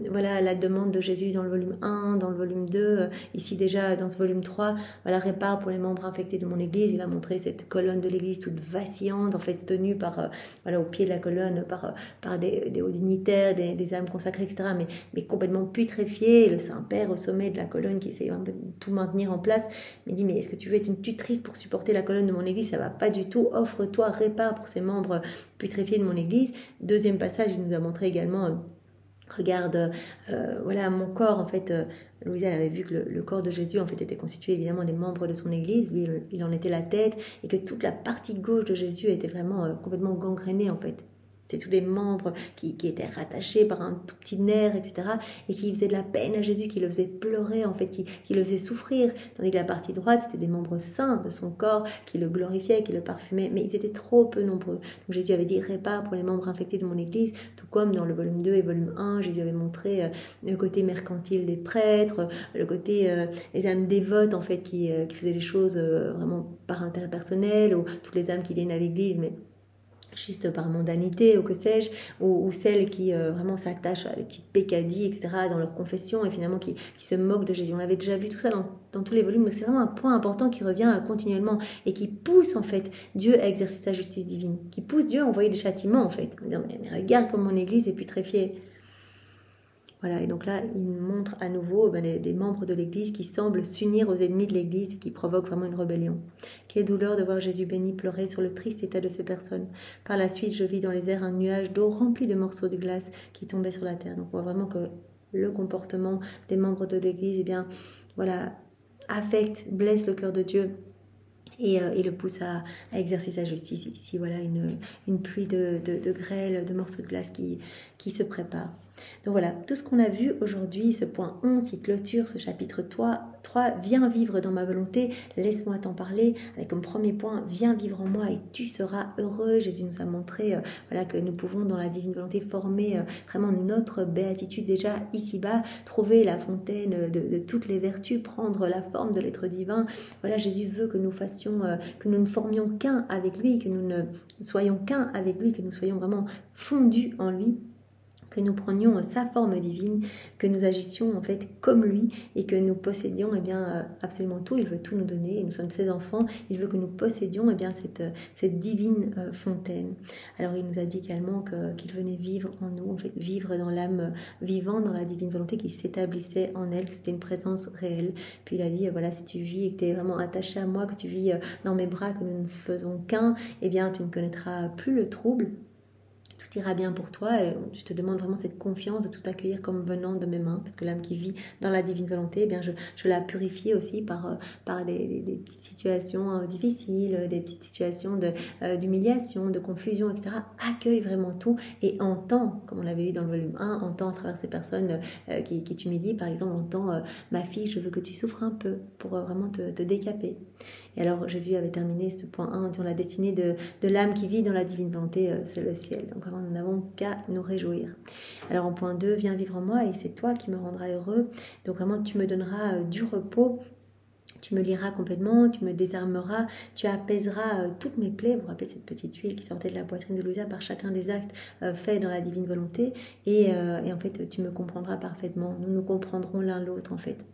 voilà, la demande de Jésus dans le volume 1, dans le volume 2, ici déjà dans ce volume 3, voilà, répare pour les membres infectés de mon église. Il a montré cette colonne de l'église toute vacillante, en fait tenue par, voilà, au pied de la colonne par des hauts dignitaires, des âmes consacrées, etc., mais complètement putréfiées. Le Saint-Père au sommet de la colonne qui essaie de tout maintenir en place, mais dit, mais est-ce que tu veux être une tutrice pour supporter la colonne de mon église? Ça va pas du tout. Offre-toi, répare pour ces membres putréfiés de mon église. Deuxième passage, il nous a montré également, regarde, voilà, mon corps, en fait, Louisa avait vu que le corps de Jésus, en fait, était constitué évidemment des membres de son église. Lui, il en était la tête, et que toute la partie gauche de Jésus était vraiment complètement gangrénée, en fait. C'est tous les membres qui étaient rattachés par un tout petit nerf, etc. Et qui faisaient de la peine à Jésus, qui le faisaient pleurer, en fait, qui le faisaient souffrir. Tandis que la partie droite, c'était des membres saints de son corps, qui le glorifiaient, qui le parfumaient. Mais ils étaient trop peu nombreux. Donc Jésus avait dit, répare pour les membres infectés de mon église. Tout comme dans le volume 2 et volume 1, Jésus avait montré le côté mercantile des prêtres, le côté les âmes dévotes, en fait, qui faisaient les choses vraiment par intérêt personnel, ou toutes les âmes qui viennent à l'église, mais juste par mondanité ou que sais-je, ou celles qui vraiment s'attachent à des petites pécadilles, etc., dans leur confession, et finalement qui se moquent de Jésus. On avait déjà vu tout ça dans tous les volumes, donc c'est vraiment un point important qui revient continuellement et qui pousse en fait Dieu à exercer sa justice divine, qui pousse Dieu à envoyer des châtiments en fait, en disant mais regarde comme mon église est putréfiée. Voilà, et donc là, il montre à nouveau des membres de l'Église qui semblent s'unir aux ennemis de l'Église et qui provoquent vraiment une rébellion. Quelle douleur de voir Jésus béni pleurer sur le triste état de ces personnes. Par la suite, je vis dans les airs un nuage d'eau rempli de morceaux de glace qui tombaient sur la terre. Donc on voit vraiment que le comportement des membres de l'Église, eh bien, voilà, affecte, blesse le cœur de Dieu. Et le pousse à exercer sa justice. Ici, voilà une pluie de grêle, de morceaux de glace qui se prépare. Donc voilà, tout ce qu'on a vu aujourd'hui, ce point 11 qui clôture ce chapitre 3, viens vivre dans ma volonté, laisse-moi t'en parler, avec comme premier point, viens vivre en moi et tu seras heureux. Jésus nous a montré voilà, que nous pouvons dans la divine volonté former vraiment notre béatitude déjà ici-bas, trouver la fontaine de toutes les vertus, prendre la forme de l'être divin. Voilà, Jésus veut que nous fassions, que nous ne formions qu'un avec lui, que nous ne soyons qu'un avec lui, que nous soyons vraiment fondus en lui, que nous prenions sa forme divine, que nous agissions en fait comme lui et que nous possédions eh bien, absolument tout. Il veut tout nous donner et nous sommes ses enfants. Il veut que nous possédions eh bien, cette divine fontaine. Alors il nous a dit également qu'il venait vivre en nous, en fait vivre dans l'âme vivante, dans la divine volonté qui s'établissait en elle, que c'était une présence réelle. Puis il a dit voilà, si tu vis et que tu es vraiment attaché à moi, que tu vis dans mes bras, que nous ne faisons qu'un, eh bien tu ne connaîtras plus le trouble. Tout ira bien pour toi et je te demande vraiment cette confiance de tout accueillir comme venant de mes mains parce que l'âme qui vit dans la divine volonté, eh bien je la purifie aussi par des petites situations difficiles, des petites situations d'humiliation, de confusion, etc. Accueille vraiment tout et entend, comme on l'avait vu dans le volume 1, entend à travers ces personnes qui t'humilient, par exemple, entend ma fille, je veux que tu souffres un peu pour vraiment te décaper. Et alors Jésus avait terminé ce point 1 en disant la destinée de l'âme qui vit dans la divine volonté, c'est le ciel. Donc vraiment, nous n'avons qu'à nous réjouir. Alors en point 2, viens vivre en moi et c'est toi qui me rendras heureux. Donc vraiment, tu me donneras du repos. Tu me liras complètement, tu me désarmeras, tu apaiseras toutes mes plaies. Vous vous rappelez cette petite huile qui sortait de la poitrine de Louisa par chacun des actes faits dans la divine volonté. Et en fait, tu me comprendras parfaitement. Nous nous comprendrons l'un l'autre en fait.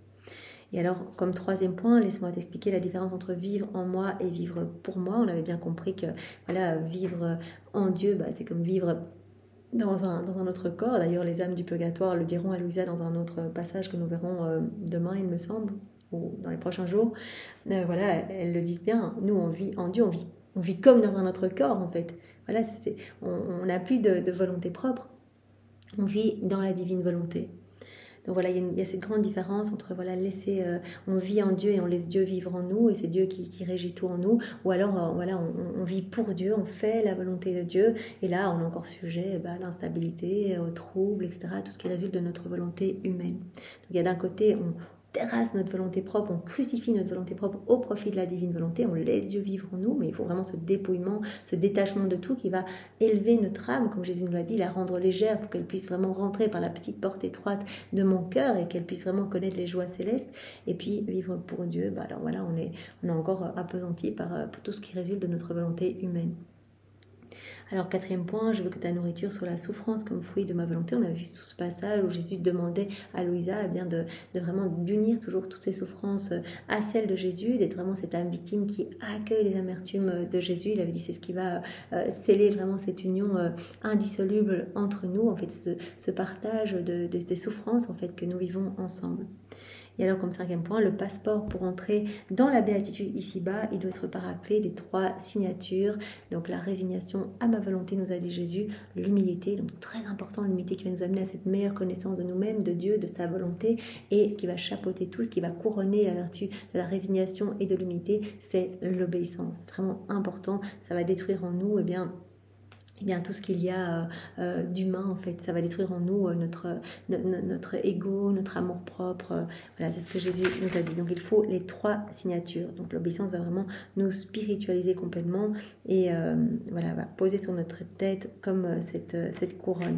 Et alors, comme troisième point, laisse-moi t'expliquer la différence entre vivre en moi et vivre pour moi. On avait bien compris que voilà, vivre en Dieu, c'est comme vivre dans un autre corps. D'ailleurs, les âmes du purgatoire le diront à Louisa dans un autre passage que nous verrons demain, il me semble, ou dans les prochains jours. Voilà, elles le disent bien. Nous, on vit en Dieu, on vit comme dans un autre corps, en fait. Voilà, on n'a plus de volonté propre. On vit dans la divine volonté. Donc voilà, il y a cette grande différence entre voilà, on vit en Dieu et on laisse Dieu vivre en nous, et c'est Dieu qui régit tout en nous, ou alors voilà, on vit pour Dieu, on fait la volonté de Dieu, et là on est encore sujet à l'instabilité, aux troubles, etc., tout ce qui résulte de notre volonté humaine. Donc il y a d'un côté, on terrasse notre volonté propre, on crucifie notre volonté propre au profit de la divine volonté, on laisse Dieu vivre en nous, mais il faut vraiment ce dépouillement, ce détachement de tout qui va élever notre âme, comme Jésus nous l'a dit, la rendre légère pour qu'elle puisse vraiment rentrer par la petite porte étroite de mon cœur et qu'elle puisse vraiment connaître les joies célestes, et puis vivre pour Dieu. Alors voilà, on est encore appesanti par tout ce qui résulte de notre volonté humaine. Alors quatrième point, je veux que ta nourriture soit la souffrance comme fruit de ma volonté. On a vu tout ce passage où Jésus demandait à Louisa de vraiment d'unir toujours toutes ces souffrances à celles de Jésus, d'être vraiment cette âme victime qui accueille les amertumes de Jésus. Il avait dit c'est ce qui va sceller vraiment cette union indissoluble entre nous, en fait ce partage des souffrances en fait que nous vivons ensemble. Et alors, comme cinquième point, le passeport pour entrer dans la béatitude ici-bas, il doit être paraphé des 3 signatures. Donc, la résignation à ma volonté, nous a dit Jésus, l'humilité, donc très important, l'humilité qui va nous amener à cette meilleure connaissance de nous-mêmes, de Dieu, de sa volonté. Et ce qui va chapeauter tout, ce qui va couronner la vertu de la résignation et de l'humilité, c'est l'obéissance. Vraiment important, ça va détruire en nous, tout ce qu'il y a d'humain en fait, ça va détruire en nous notre ego, notre amour propre. Voilà, c'est ce que Jésus nous a dit. Donc il faut les 3 signatures. Donc l'obéissance va vraiment nous spiritualiser complètement et va poser sur notre tête comme cette couronne.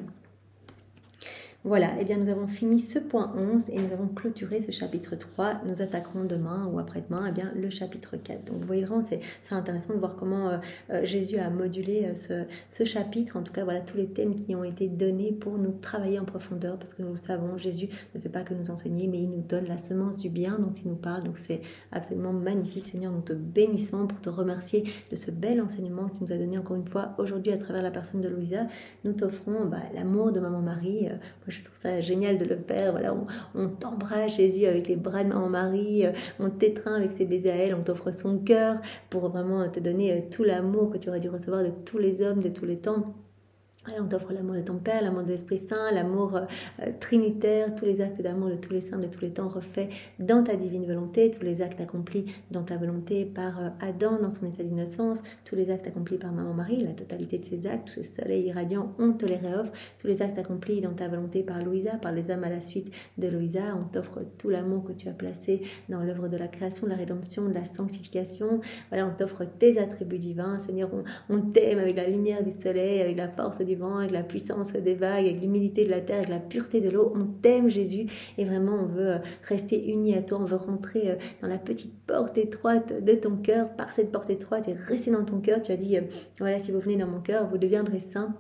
Voilà, et bien nous avons fini ce point 11 et nous avons clôturé ce chapitre 3. Nous attaquerons demain ou après-demain le chapitre 4. Donc vous voyez vraiment, c'est intéressant de voir comment Jésus a modulé ce chapitre. En tout cas, voilà tous les thèmes qui ont été donnés pour nous travailler en profondeur, parce que nous le savons, Jésus ne fait pas que nous enseigner, mais il nous donne la semence du bien dont il nous parle. Donc c'est absolument magnifique. Seigneur, nous te bénissons pour te remercier de ce bel enseignement que tu nous as donné encore une fois aujourd'hui à travers la personne de Louisa. Nous t'offrons l'amour de Maman Marie. Je trouve ça génial de le faire. Voilà, on t'embrasse Jésus avec les bras de Maman Marie, on t'étreint avec ses baisers à elle, on t'offre son cœur pour vraiment te donner tout l'amour que tu aurais dû recevoir de tous les hommes de tous les temps. Alors, on t'offre l'amour de ton Père, l'amour de l'Esprit Saint, l'amour trinitaire, tous les actes d'amour de tous les saints de tous les temps refaits dans ta divine volonté, tous les actes accomplis dans ta volonté par Adam dans son état d'innocence, tous les actes accomplis par Maman Marie, la totalité de ces actes, tous ces soleils irradiants, on te les réoffre, tous les actes accomplis dans ta volonté par Louisa, par les âmes à la suite de Louisa, on t'offre tout l'amour que tu as placé dans l'œuvre de la création, de la rédemption, de la sanctification. Voilà, on t'offre tes attributs divins. Seigneur, on t'aime avec la lumière du soleil, avec la force du vent, avec la puissance des vagues, avec l'humidité de la terre, avec la pureté de l'eau. On t'aime Jésus et vraiment on veut rester unis à toi, on veut rentrer dans la petite porte étroite de ton cœur, par cette porte étroite et rester dans ton cœur. Tu as dit, voilà, si vous venez dans mon cœur, vous deviendrez saints.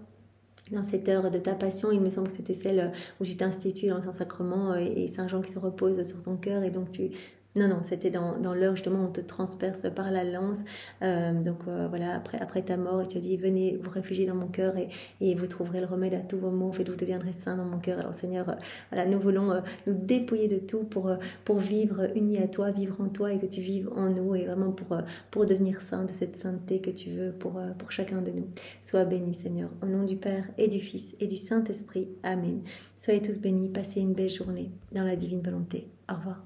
Dans cette heure de ta passion, il me semble que c'était celle où tu t'institues dans le Saint-Sacrement et Saint Jean qui se repose sur ton cœur et donc tu... Non, c'était dans l'heure justement où on te transperce par la lance. Voilà, après ta mort, et tu as dit, venez vous réfugier dans mon cœur et vous trouverez le remède à tous vos maux. Faites-vous deviendrez saint dans mon cœur. Alors Seigneur, voilà, nous voulons nous dépouiller de tout pour vivre unis à toi, vivre en toi et que tu vives en nous et vraiment pour devenir saint, de cette sainteté que tu veux pour chacun de nous. Sois béni Seigneur, au nom du Père et du Fils et du Saint-Esprit. Amen. Soyez tous bénis, passez une belle journée dans la divine volonté. Au revoir.